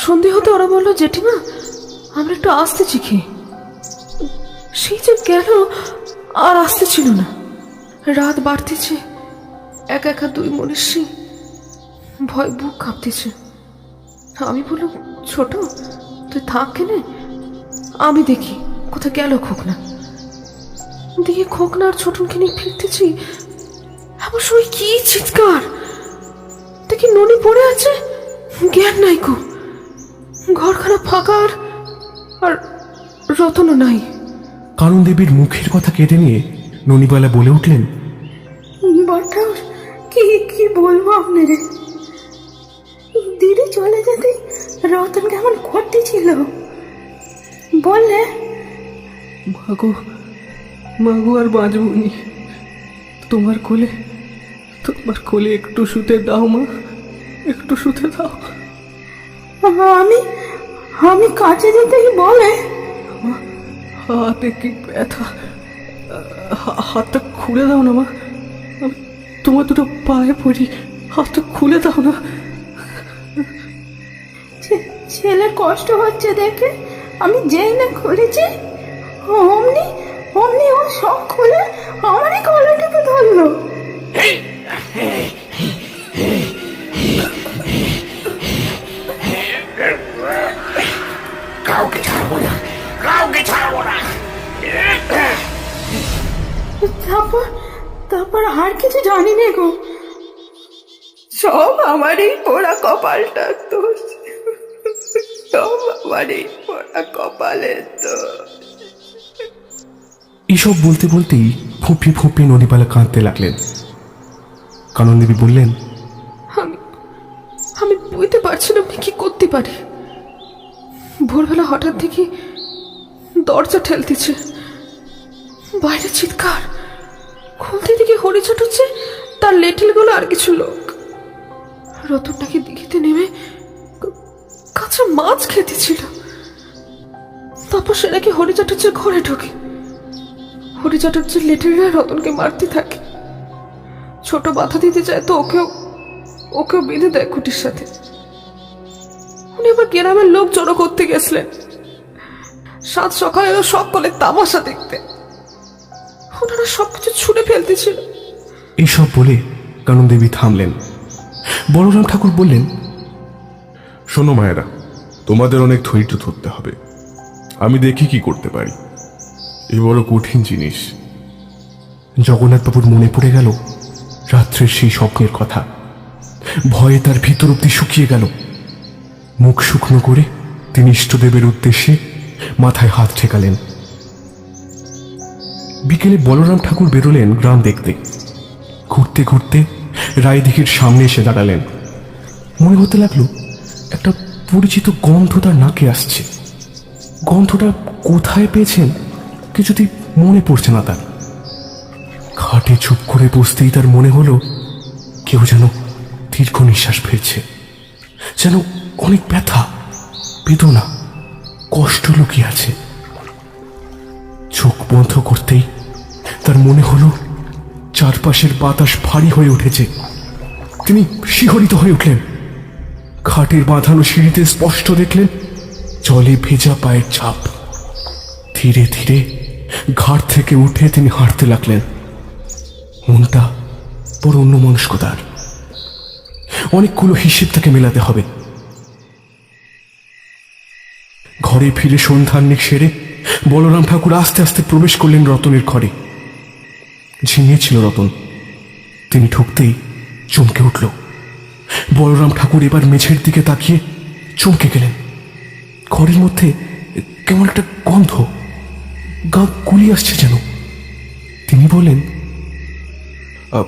সন্ধে হতে ওরা বললো, জেঠিমা আমরা একটু আসতে শিখি। সেই যে গেল আর আসতে ছিল না। রাত বাড়তেছে, একা একা দুই মনীষী, ভয় বুক কাঁপতেছে। আমি বললাম, ছোট তুই থাক কেনে, আমি দেখি কোথায় গেল খোকনা। দিয়ে খোকনা আর ছোটনকে নিয়ে ফিরতেছি, এমন সময় কি চিৎকার! দেখি ননি পড়ে আছে, জ্ঞান নাই গো। ঘরখানা ফাঁকা, আর রতনও নাই। কাননদেবীর মুখের কথা কেটে নিয়ে ননিবালা বলে উঠলেন, বঠাও কি বলবো আপনারে। দিদি চলে যেতে রতন কেমন করতেছিল বললে, মাগো আর বাঁচবনি। তোমার কোলে একটু শুতে দাও মা, একটু শুতে দাও। আমি কাছে যেতেই বলে, হাতে কি ব্যথা, হাতটা খুলে দাও না মা। আমি তোমার দুটো পায়ে পড়ি, হাতটা খুলে দাও না। ছেলের কষ্ট হচ্ছে দেখে আমি যেই না খুলেছি, অমনি ও সব খুলে আমারই গলাটাকে ধরলো। কাউকে ছাড়বো না, কাউকে ছাড়বো না। তারপর আর কিছু জানি না গো, সব আমারই পোড়া কপালটা দোষ, সব আমারই পোড়া কপালের দোষ। এসব বলতে বলতেই ফুঁপিয়ে ফুঁপিয়ে নদীবালা কাঁদতে লাগলেন। কাননদেবী বললেন, আমি বুঝতে পারছিলাম না কি করতে পারি। ভোরবেলা হঠাৎ দেখি দরজা ঠেলতেছে, বাইরে চিৎকার। খুলতে দেখি হরিচট হচ্ছে, তার লেটিলগুলো আর কিছু লোক। রতনটাকে দিঘিতে নেমে কাঁচা মাছ খেতেছিল। তারপর সে নাকি হরিচটের ঘরে ঢোকে। হরিচটের লেটিলরা রতনকে মারতে থাকে। ছোট বাধা দিতে চায় তো ওকেও বেঁধে দেয় খুঁটির সাথে। উনি আবার গ্রামের লোক জড়ো করতে গেছিলেন। সাত সকালে সকলে তামাশা দেখতে। ওনারা সবকিছু ছুঁড়ে ফেলতেছিল। এইসব বলে কাননদেবী থামলেন। বলরাম ঠাকুর বললেন, শোনো মায়েরা, তোমাদের অনেক ধৈর্য ধরতে হবে। আমি দেখি কি করতে পারি। এ বড় কঠিন জিনিস। জগন্নাথবাবুর মনে পড়ে গেল রাত্রের সেই স্বপ্নের কথা। ভয়ে তার ভিতর অব্দি শুকিয়ে গেল। মুখ শুকনো করে তিনি ইষ্টদেবের উদ্দেশ্যে মাথায় হাত ঠেকালেন। বিকেলে বলরাম ঠাকুর বেরোলেন গ্রাম দেখতে। ঘুরতে ঘুরতে রায়দিঘির সামনে এসে দাঁড়ালেন। মনে হতে লাগলো একটা পরিচিত গন্ধ তার নাকে আসছে। গন্ধটা কোথায় পেয়েছেন কিছুতেই মনে পড়ছে না তার। খাটে চুপ করে বসতেই তার মনে হলো কেউ যেন দীর্ঘ নিঃশ্বাস ফেলছে, যেন অনেক ব্যথা, বেদনা, কষ্ট লুকিয়ে আছে। চোখ বন্ধ করতেই তার মনে হলো চারপাশের বাতাস ভারী হয়ে উঠেছে। তিনি শিহরিত হয়ে উঠলেন। খাটের বাঁধানো সিঁড়িতে স্পষ্ট দেখলেন জলে ভেজা পায়ের ছাপ। ধীরে ধীরে ঘাট থেকে উঠে তিনি হাঁটতে লাগলেন। মনটা বড় অন্যমনস্ক তার। অনেকগুলো হিসেব তাকে মেলাতে হবে। ঘরে ফিরে সন্ধ্যান্নিক সেরে বলরাম ঠাকুর আস্তে আস্তে প্রবেশ করলেন রতনের ঘরে। ঝিমিয়েছিল রতন। তিনি ঢুকতেই চমকে উঠল। বলরাম ঠাকুর এবার মেঝের দিকে তাকিয়ে চমকে গেলেন। ঘরের মধ্যে কেমন একটা গন্ধ, গা গুলি আসছে যেন। তিনি বললেন,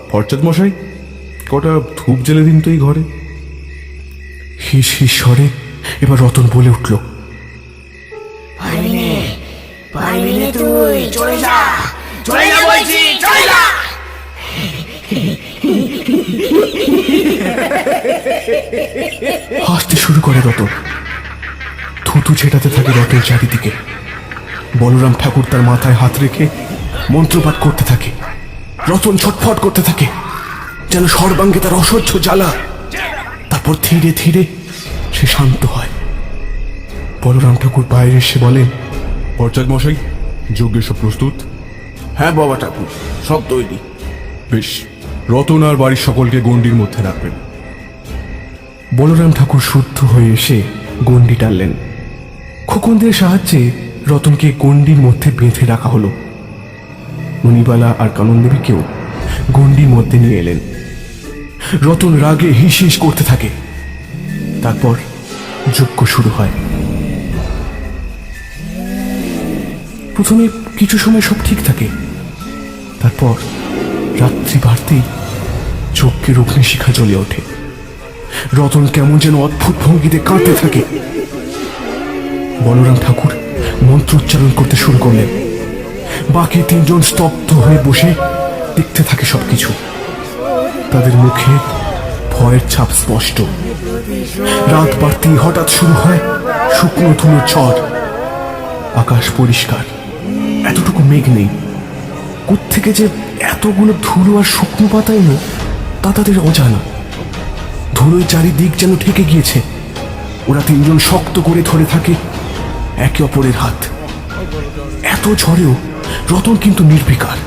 ভট্টাচার্য মশাই, কটা ধূপ জ্বেলে দিন তো এই ঘরে। হিস হিস স্বরে এবার রতন বলে উঠল, পারবি না তুই, চলে যা, চলে যা বলছি, চলে যা। হাসতে শুরু করে রতন। থুতু ছেটাতে থাকে রতন চারিদিকে। বলরাম ঠাকুর তার মাথায় হাত রেখে মন্ত্রপাঠ করতে থাকে। রতন ছটফট করতে থাকে, যেন সর্বাঙ্গে তার অসহ্য জ্বালা। তারপর ধীরে ধীরে সে শান্ত হয়। বলরাম ঠাকুর বাইরে এসে বলেন, ভট্টাচার্য মশাই, যজ্ঞের সব প্রস্তুত? হ্যাঁ বাবা ঠাকুর, সব তৈরি। বেশ, রতন আর বাড়ির সকলকে গণ্ডির মধ্যে রাখবেন। বলরাম ঠাকুর শুদ্ধ হয়ে এসে গণ্ডি টানলেন। খোকনদের সাহায্যে রতনকে গণ্ডির মধ্যে বেঁধে রাখা হলো। মণিবালা আর কাননদেবীকেও গণ্ডির মধ্যে নিয়ে এলেন। রতন রাগে হিস হিস করতে থাকে। তারপর যজ্ঞ শুরু হয়। প্রথমে কিছু সময় সব ঠিক থাকে। তারপর রাত্রি বাড়তেই যজ্ঞের অগ্নিশিখা জ্বলে ওঠে। রতন কেমন যেন অদ্ভুত ভঙ্গিতে কাঁদতে থাকে। বলরাম ঠাকুর মন্ত্র উচ্চারণ করতে শুরু করলেন। বাকি তিনজন স্তব্ধ হয়ে বসে দেখতে থাকে সবকিছু। তাদের মুখে ভয়ের ছাপ স্পষ্ট। রাত বাড়তেই হঠাৎ শুরু হয় শুকনো ধুলোর ঝড়। আকাশ পরিষ্কার, এতটুকু মেঘ নেই। কোত্থেকে যে এতগুলো ধুলো আর শুকনো পাতা এলো তা তাদের অজানা। ধুলোয় চারিদিক যেন ঠেকে গিয়েছে। ওরা তিনজন শক্ত করে ধরে থাকে একে অপরের হাত। এত ঝড়েও রতন কিন্তু নির্বিকার।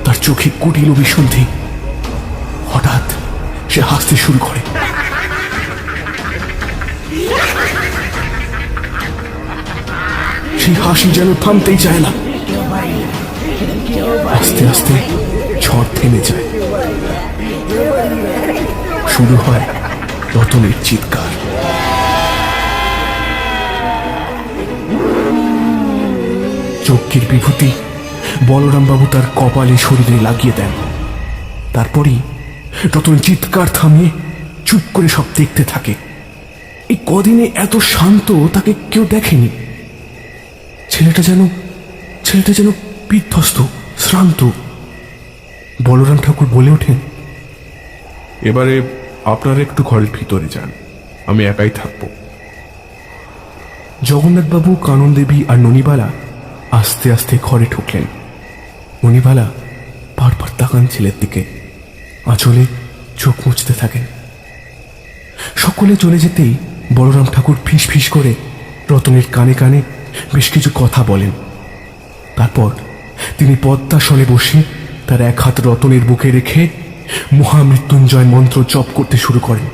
তার চোখে কুটিল বিসন্ধি। হঠাৎ সে হাসতে শুরু করে। সেই হাসি যেন থামতেই চায় না। আস্তে আস্তে ঝড় থেমে যায়। শুরু হয় রতনের চিৎকার। যজ্ঞের বিভূতি বলরাম বাবু তার কপালে শরীরে লাগিয়ে দেন। তারপরেই রতন চিৎকার থামিয়ে চুপ করে সব দেখতে থাকে। এই কদিনে এত শান্ত তাকে কেউ দেখেনি। ছেলেটা যেন বিধ্বস্ত, শ্রান্ত। বলরাম ঠাকুর বলে ওঠেন, এবারে আপনারা একটু ঘরের ভিতরে যান, আমি একাই থাকবো। জগন্নাথবাবু, কাননদেবী আর ননিবালা আস্তে আস্তে ঘরে ঢুকলেন। ননিবালা বারবার তাকান ছেলের দিকে, আঁচলে চোখ মুছতে থাকেন। সকলে চলে যেতেই বলরাম ঠাকুর ফিস ফিস করে রতনের কানে কানে বেশ কিছু কথা বলেন। তারপর তিনি পদ্মাসনে বসে তার এক হাত রতনের বুকে রেখে মহামৃত্যুঞ্জয় মন্ত্র জপ করতে শুরু করেন।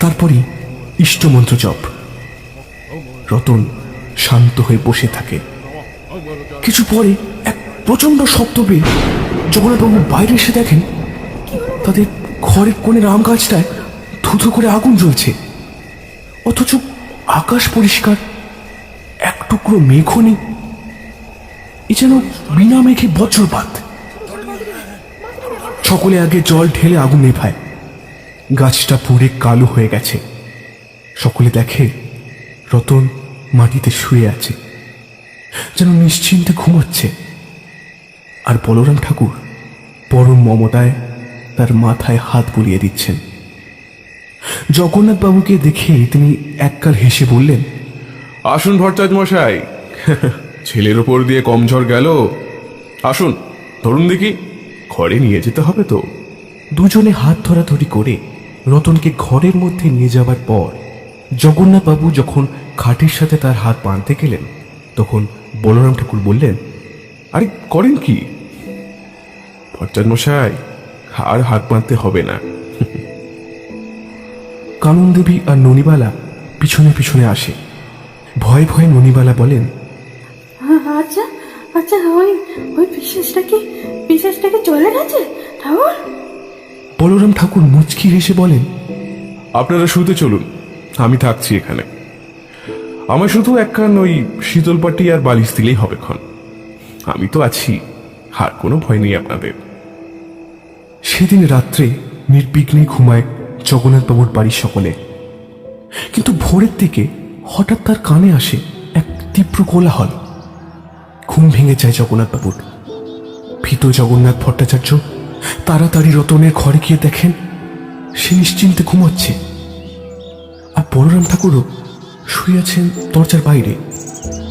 তারপরই ইষ্টমন্ত্র জপ। রতন শান্ত হয়ে বসে থাকে। কিছু পরে এক প্রচন্ড শব্দ পেয়ে জগন্নাথবাবু বাইরে এসে দেখেন তাদের ঘরের কোণের আম গাছটায় ধুধু করে আগুন জ্বলছে। অথচ আকাশ পরিষ্কার, এক টুকরো মেঘও নেই। এ যেন বিনা মেঘে বজ্রপাত। সকলে আগে জল ঢেলে আগুন নেভায়। গাছটা পুড়ে কালো হয়ে গেছে। সকলে দেখে রতন মাটিতে শুয়ে আছে। যেন নিশ্চিন্তে ঘুমোচ্ছে। আর বলরাম ঠাকুর পরম মমতায় তার মাথায় হাত বুলিয়ে দিচ্ছেন। জগন্নাথ বাবুকে দেখে তিনি এককাল হেসে বললেন, আসুন ভট্টাচ মশাই, ছেলের ওপর দিয়ে কম ঝড় গেল। আসুন, ধরুন দেখি, ঘরে নিয়ে যেতে হবে তো। দুজনে হাত ধরাধরি করে রতনকে ঘরের মধ্যে নিয়ে যাবার পর জগন্নাথ বাবু যখন খাটের সাথে তার হাত বাঁধতে গেলেন, তখন বলরাম ঠাকুর বললেন, আরে করেন কি? ভট্টাচ মশাই, আর হাত বাঁধতে হবে না। কানন দেবী আর ননিবালা পিছনে পিছনে আসে। ভয়ে ভয়ে ননিবালা বলেন, আচ্ছা আচ্ছা, ওই বিশেষটাকে চলে গেছে ঠাকুর? বলরাম ঠাকুর মুচকি হেসে বলেন, আপনারা শুতে চলুন, আমি থাকছি এখানে। আমার শুধু একখান ওই শীতল পাটি আর বালিশ দিলেই হবে ক্ষণ। আমি তো আছি, আর কোনো ভয় নেই আপনাদের। সেদিন রাত্রে নির্বিঘ্নে ঘুমায় জগন্নাথবাবুর বাড়ির সকলে। কিন্তু ভোরের দিকে হঠাৎ তার কানে আসে এক তীব্র কোলাহল। ঘুম ভেঙে যায় জগন্নাথবাবুর। ভীত জগন্নাথ ভট্টাচার্য তাড়াতাড়ি রতনের ঘরে গিয়ে দেখেন সে নিশ্চিন্তে ঘুমোচ্ছে, আর বলরাম ঠাকুরও শুয়ে আছেন দরজার বাইরে।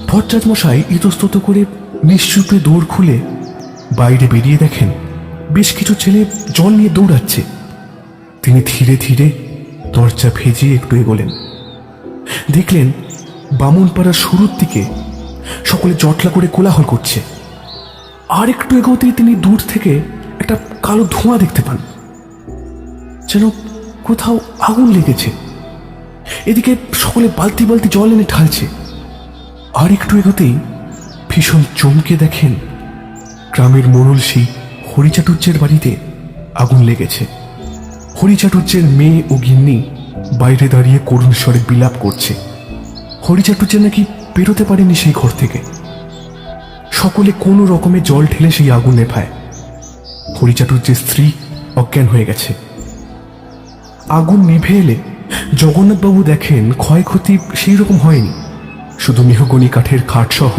ভট্টাচ মশাই ইতস্তত করে নিশ্চুপে দৌড় খুলে বাইরে বেরিয়ে দেখেন বেশ কিছু ছেলে জল নিয়ে দৌড়াচ্ছে। তিনি ধীরে ধীরে দরজা ভেজিয়ে একটু এগোলেন। দেখলেন বামুনপাড়ার শুরুর দিকে সকলে জটলা করে কোলাহল করছে। আর একটু এগোতেই তিনি দূর থেকে একটা কালো ধোঁয়া দেখতে পান, যেন কোথাও আগুন লেগেছে। এদিকে সকলে বালতি বালতি জল এনে ঢালছে। আর একটু এগোতেই ভীষণ চমকে দেখেন গ্রামের মোড়ল সেই হরিচাটুর্যের বাড়িতে আগুন লেগেছে। হরিচাটুর্যের মেয়ে ও গিন্নি বাইরে দাঁড়িয়ে করুণ স্বরে বিলাপ করছে। হরিচাটুর্য নাকি বেরোতে পারেনি সেই ঘর থেকে। সকলে কোনো রকমে জল ঢেলে সেই আগুন নেভায়। হরিচাটুর্যের স্ত্রী অজ্ঞান হয়ে গেছে। আগুন নিভে এলে জগন্নাথবাবু দেখেন ক্ষয়ক্ষতি সেই রকম হয়নি, শুধু মেহগনি কাঠের খাট সহ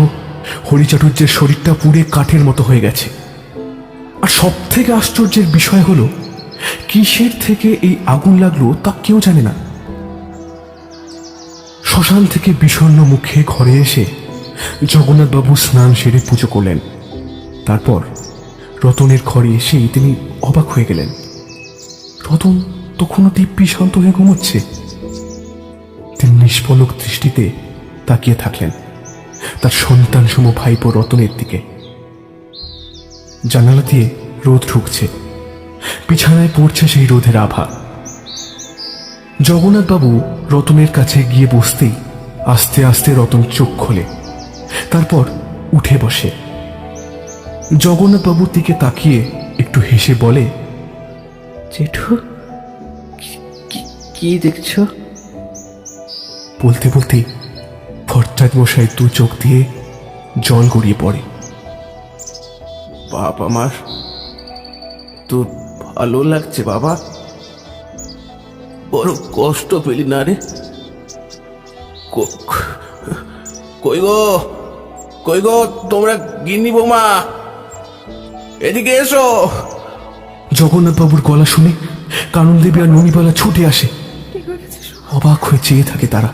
হরিচাটুর্যের শরীরটা পুড়ে কাঠের মতো হয়ে গেছে। আর সব থেকে আশ্চর্যের বিষয় হলো কিসের থেকে এই আগুন লাগলো তা কেউ জানে না। শ্মশান থেকে বিষণ্ণ মুখে ঘরে এসে জগন্নাথবাবু স্নান সেরে পুজো করলেন। তারপর রতনের ঘরে এসেই তিনি অবাক হয়ে গেলেন। রতন তখনও দিব্যি শান্ত হয়ে ঘুমোচ্ছে। তিনি নিষ্পলক দৃষ্টিতে তাকিয়ে থাকলেন তার সন্তান সম ভাইপো রতনের দিকে। জানালা দিয়ে রোদ ঢুকছে, বিছানায় পড়ছে সেই রোদের আভা। জগন্নাথবাবু রতনের কাছে গিয়ে বসতেই আস্তে আস্তে রতন চোখ খোলে, তারপর উঠে বসে। জগন্নাথবাবুর দিকে তাকিয়ে একটু হেসে বলে, জেঠু, কি দেখছো? বলতে বলতেই ভট্টাচ মশাই দু চোখ দিয়ে জল গড়িয়ে পড়ে। বাপ আমার, তোর ভালো লাগছে বাবা? বড় কষ্ট পেলি না রে? কই গো তোমরা গিন্নি বৌমা, এদিকে এসো। জগন্নাথবাবুর গলা শুনে কানন দেবী আর ননিবালা ছুটে আসে। অবাক হয়ে চেয়ে থাকে তারা।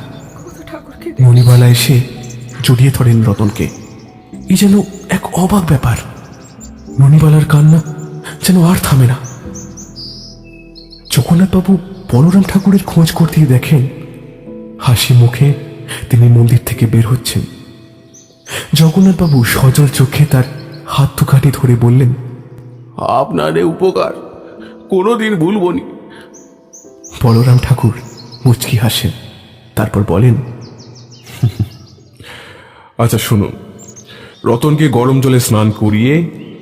ননিবালা এসে জড়িয়ে ধরেন রতনকে। এই যেন এক অবাক ব্যাপার। ননিবালার কান্না যেন আর থামে না। জগন্নাথবাবু বলরাম ঠাকুরের খোঁজ করতে দেখেন হাসি মুখে তিনি মন্দির থেকে বের হচ্ছেন। জগন্নাথবাবু সজল চোখে তার হাত দুখানি ধরে বললেন, আপনার এ উপকার কোনোদিন ভুলবনি। বলরাম ঠাকুর মুচকি হাসেন, তারপর বলেন, আচ্ছা শুনুন, রতনকে গরম জলে স্নান করিয়ে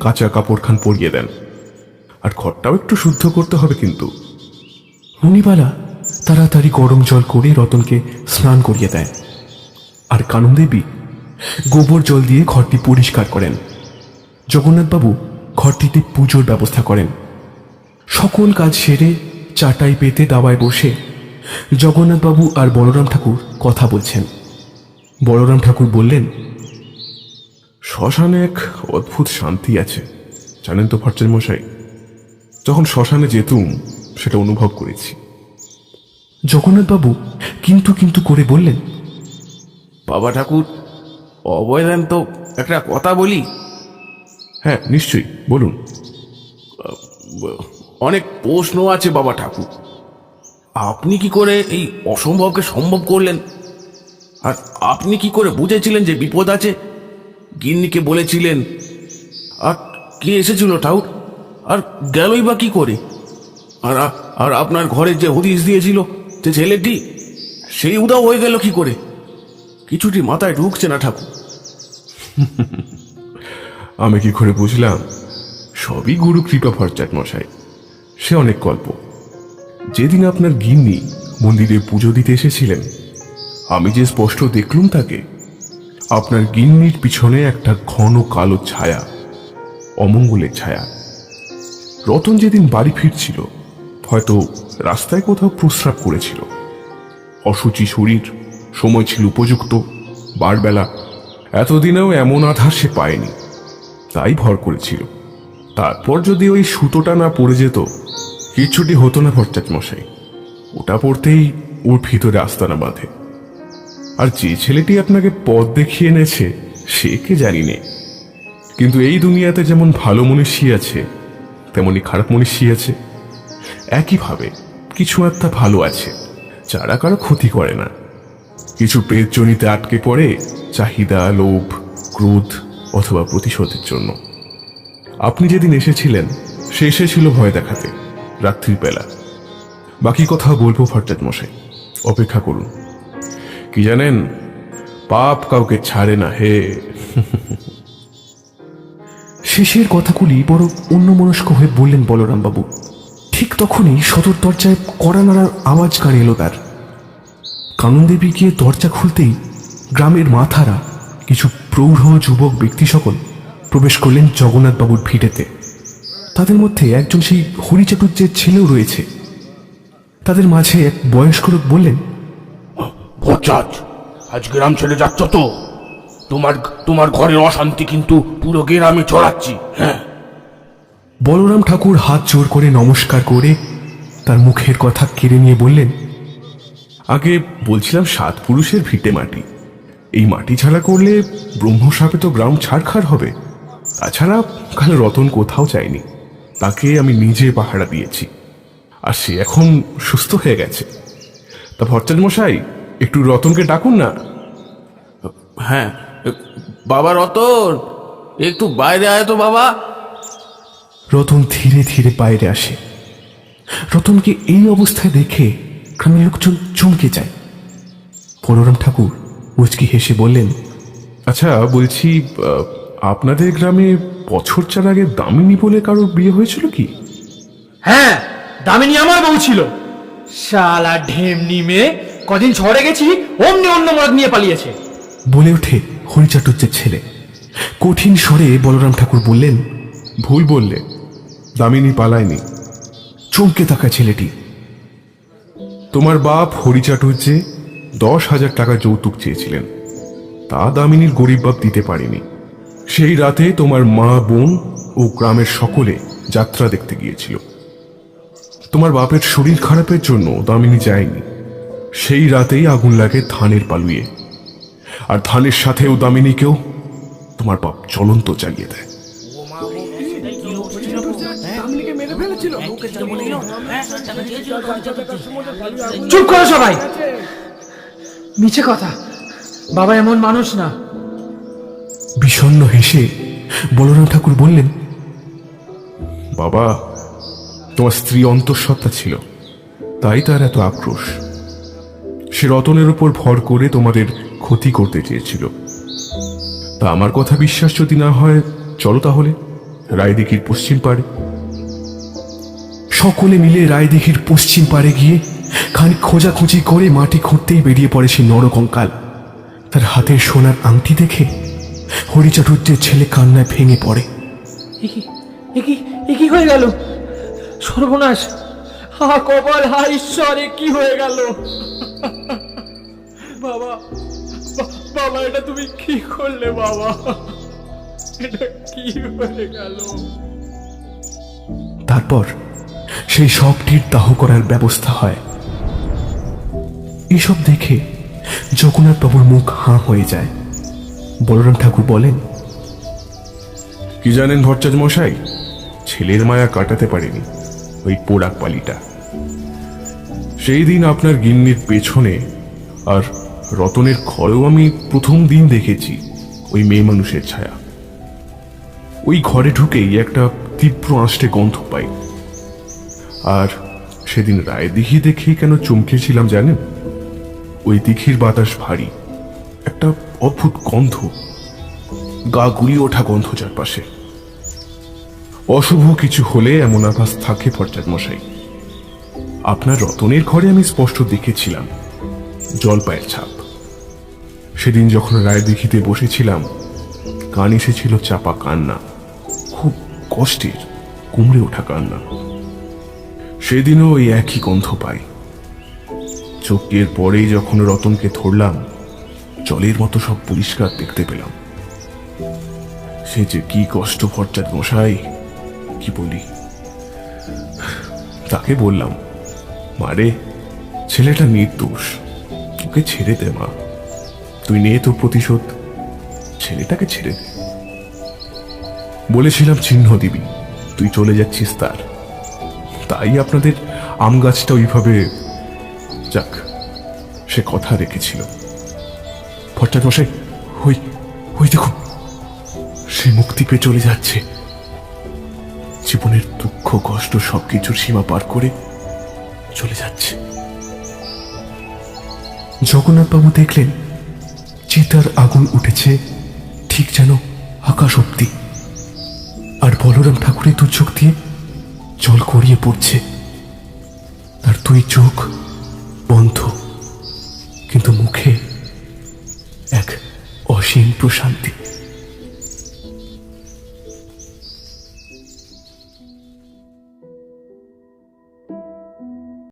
কাঁচা কাপড়খান পরিয়ে দেন, আর ঘরটাও একটু শুদ্ধ করতে হবে কিন্তু। ননিবালা তাড়াতাড়ি গরম জল করে রতনকে স্নান করিয়ে দেয়, আর কানন দেবী গোবর জল দিয়ে ঘরটি পরিষ্কার করেন। জগন্নাথবাবু ঘরটিতে পুজোর ব্যবস্থা করেন। সকল কাজ সেরে চাটাই পেতে দাওয়ায় বসে জগন্নাথবাবু আর বলরাম ঠাকুর কথা বলছেন। বলরাম ঠাকুর বললেন, শ্মশানে এক অদ্ভুত শান্তি আছে, জানেন তো ভট্টাচার্য মশাই। যখন শ্মশানে যেতুম সেটা অনুভব করেছি। জগন্নাথবাবু কিন্তু কিন্তু করে বললেন, বাবা ঠাকুর, অবহেলেন তো একটা কথা বলি। হ্যাঁ নিশ্চয়ই, বলুন। অনেক প্রশ্ন আছে বাবা ঠাকুর। আপনি কি করে এই অসম্ভবকে সম্ভব করলেন? আর আপনি কি করে বুঝেছিলেন যে বিপদ আছে? গিন্নিকে বলেছিলেন, আর কে এসেছিল ঠাকুর? আর গেলই বা কি করে? আর আর আপনার ঘরে যে হদিশ দিয়েছিল যে ছেলেটি, সেই উদাও হয়ে গেল কি করে? কিছুটি মাথায় ঢুকছে না ঠাকুর। আমি কি করে বুঝলাম? সবই গুরু কৃপা ভট্টাচার্য মশাই, সে অনেক গল্প। যেদিন আপনার গিন্নি মন্দিরে পুজো দিতে এসেছিলেন, আমি যে স্পষ্ট দেখলুম তাকে, আপনার গিন্নির পিছনে একটা ঘন কালো ছায়া, অমঙ্গলের ছায়া। রতন যেদিন বাড়ি ফিরছিল, হয়তো রাস্তায় কোথাও প্রস্রাব করেছিল। অসুচি শরীর, সময় ছিল উপযুক্ত, বারবেলা, এতদিনেও এমন আধার সে পায়নি, তাই ভর করেছিল। তারপর যদি ওই সুতোটা না পড়ে যেত, কিচ্ছুটি হতো না ভট্টাচার্য মশাই। ওটা পড়তেই ওর ভিতরে আস্তানা বাঁধে। আর যে ছেলেটি আপনাকে পথ দেখিয়ে এনেছে, সে কে জানি নে। কিন্তু এই দুনিয়াতে যেমন ভালো মনীষী আছে, তেমনি খারাপ মনীষী আছে। একইভাবে কিছু একটা ভালো আছে, যারা কারো ক্ষতি করে না। কিছু প্রেতজনিতে আটকে পড়ে চাহিদা, লোভ, ক্রোধ অথবা প্রতিশোধের জন্য। আপনি যেদিন এসেছিলেন, সে এসেছিল ভয় দেখাতে, রাত্রির বেলা। বাকি কথা বলবো ভট্টাচার্য মশাই, অপেক্ষা করুন। কি জানেন, পাপ কাউকে ছাড়ে না হে। শেষের কথাগুলি বড় অন্যমনস্ক হয়ে বললেন বলরামবাবু। ঠিক তখনই সদর দরজায় কড়া নাড়ার আওয়াজ কানে এলো তার। কাননদেবী গিয়ে দরজা খুলতেই গ্রামের মাথারা, কিছু প্রৌঢ় যুবক ব্যক্তি সকল প্রবেশ করলেন জগন্নাথবাবুর ভিটেতে। তাদের মধ্যে একজন সেই হরিচাটুর্যের ছেলেও রয়েছে। তাদের মাঝে এক বয়স্ক লোক বললেন, ভট্টাচ, আজ গ্রাম ছেড়ে যাচ্ছ তো? তোমার ঘরের অশান্তি কিন্তু পুরো গ্রামে ছড়াচ্ছি। হ্যাঁ। বলরাম ঠাকুর হাত জোর করে নমস্কার করে তার মুখের কথা কেড়ে নিয়ে বললেন, আগে বলছিলাম 7 পুরুষের ভিটে মাটি, এই মাটি ছাড়া করলে ব্রহ্মশাপে তো গ্রাম ছাড়খাড় হবে। তাছাড়া কাল রতন কোথাও যায়নি, তাকে আমি নিজে পাহারা দিয়েছি, আর সে এখন সুস্থ হয়ে গেছে। তা ভট্টাচার্য মশাই, একটু রতনকে ডাকুন না। হ্যাঁ, বাবা রতন, একটু বাইরে আয় তো বাবা। রতন ধীরে ধীরে বাইরে আসে। রতনকে এই অবস্থায় দেখে গ্রামের লোকজন চমকে যায়। বলরাম ঠাকুর মুচকি হেসে বললেন, আচ্ছা বলছি, আপনাদের গ্রামে বছর 4 আগে দামিনী বলে কারোর বিয়ে হয়েছিল কি? হ্যাঁ, দামিনী আমার বউ ছিল। শালা ঢেমনি মেয়ে, কদিন ঝড়ে গেছি অমনি অন্য মরদ নিয়ে পালিয়েছে। বলে ওঠে হরিচাটুর্যের ছেলে। কঠিন স্বরে বলরাম ঠাকুর বললেন, ভুল বললে, দামিনী পালায়নি। চমকে থাকা ছেলেটি। তোমার বাপ হরিচাটুর্যে 10,000 টাকা যৌতুক চেয়েছিলেন, তা দামিনীর গরিব বাপ দিতে পারেনি। সেই রাতে তোমার মা, বোন ও গ্রামের সকলে যাত্রা দেখতে গিয়েছিল। তোমার বাপের শরীর খারাপের জন্য দামিনী যায়নি। সেই রাতেই আগুন লাগে ধানের পালুয়ে, আর ধানের সাথেও দামিনীকেও তোমার বাপ জ্বলন্ত জ্বালিয়ে দেয়। চুপ করো সবাই, মিছে কথা, বাবা এমন মানুষ না। বিষণ্ণ হেসে বলরাম ঠাকুর বললেন, বাবা, তোমার স্ত্রী অন্তঃসত্ত্বা ছিল, তাই তার এত আক্রোশ। সে রতনের উপর ভর করে তোমাদের ক্ষতি করতে চেয়েছিল। তা আমার কথা বিশ্বাস যদি না হয়, চলো তাহলে রায়দিঘির পশ্চিম পাড়ে। সকলে মিলে রায়দিঘির পশ্চিম পাড়ে গিয়ে খানিক খোঁজাখুঁজি করে মাটি খুঁড়তেই বেরিয়ে পড়ে সে নরকঙ্কাল। তার হাতের সোনার আংটি দেখে হরিচাটুর্যের ছেলে কান্নায় ভেঙে পড়ে। কি হয়ে গেল? সর্বনাশ! হা কপাল, হা ঈশ্বর, কি হয়ে গেল? বাবা, বাবা, এটা তুমি কি করলে বাবা? তারপর সেই শবটির দাহ করার ব্যবস্থা হয়। এসব দেখে জগন্নাথ বাবুর মুখ হাঁ হয়ে যায়। বলরাম ঠাকুর বলেন, কি জানেন ভট্টাচ মশাই, ছেলের মায়া কাটাতে পারেনি ওই পোড়াক পালিটা। সেই দিন আপনার গিন্নির পেছনে আর রতনের ঘরেও আমি প্রথম দিন দেখেছি ওই মেয়ে মানুষের ছায়া। ওই ঘরে ঢুকেই একটা তীব্র আঁশটে গন্ধ পাই। আর সেদিন রায়দিঘি দেখেই কেন চমকেছিলাম জানেন? ওই দিঘির বাতাস ভারী, একটা অদ্ভুত গন্ধ, গা গুলিয়ে ওঠা গন্ধ চারপাশে। অশুভ কিছু হলে এমন আভাস থাকে ভট্টাচ মশাই। আপনার রতনের ঘরে আমি স্পষ্ট দেখেছিলাম জলপায়ের ছাপ। সেদিন যখন রায়দিঘিতে বসেছিলাম, কান এসেছিল চাপা কান্না, খুব কষ্টের কুমড়ে ওঠা কান্না। সেদিনও ওই একই গন্ধ পাই। চোখের পরেই যখন রতনকে ধরলাম, জলের মতো সব পরিষ্কার দেখতে পেলাম। সে যে কি কষ্ট ভট্টাচ মশাই, কি বলি। তাকে বললাম, মারে, ছেলেটা নির্দোষ, ওকে ছেড়ে দে মা, তুই নে তোর প্রতিশোধ, ছেলেটাকে ছেড়ে দে। বলেছিলাম চিহ্ন দিবি, তুই চলে যাচ্ছিস তার। তাই আপনাদের আম গাছটা ওইভাবে, যাক, সে কথা রেখেছিল। ভট্টাচ মশাই, ওই ওই দেখুন, সে মুক্তি পেয়ে চলে যাচ্ছে। জীবনের দুঃখ কষ্ট সবকিছুর সীমা পার করে চলে যাচ্ছে। জগন্নাথবাবু দেখলেন চিতার আগুন উঠেছে ঠিক যেন আকাশ অব্দি, আর বলরাম ঠাকুরের দু চোখ দিয়ে জল গড়িয়ে পড়ছে। তার দুই চোখ বন্ধ, কিন্তু মুখে এক অসীম প্রশান্তি।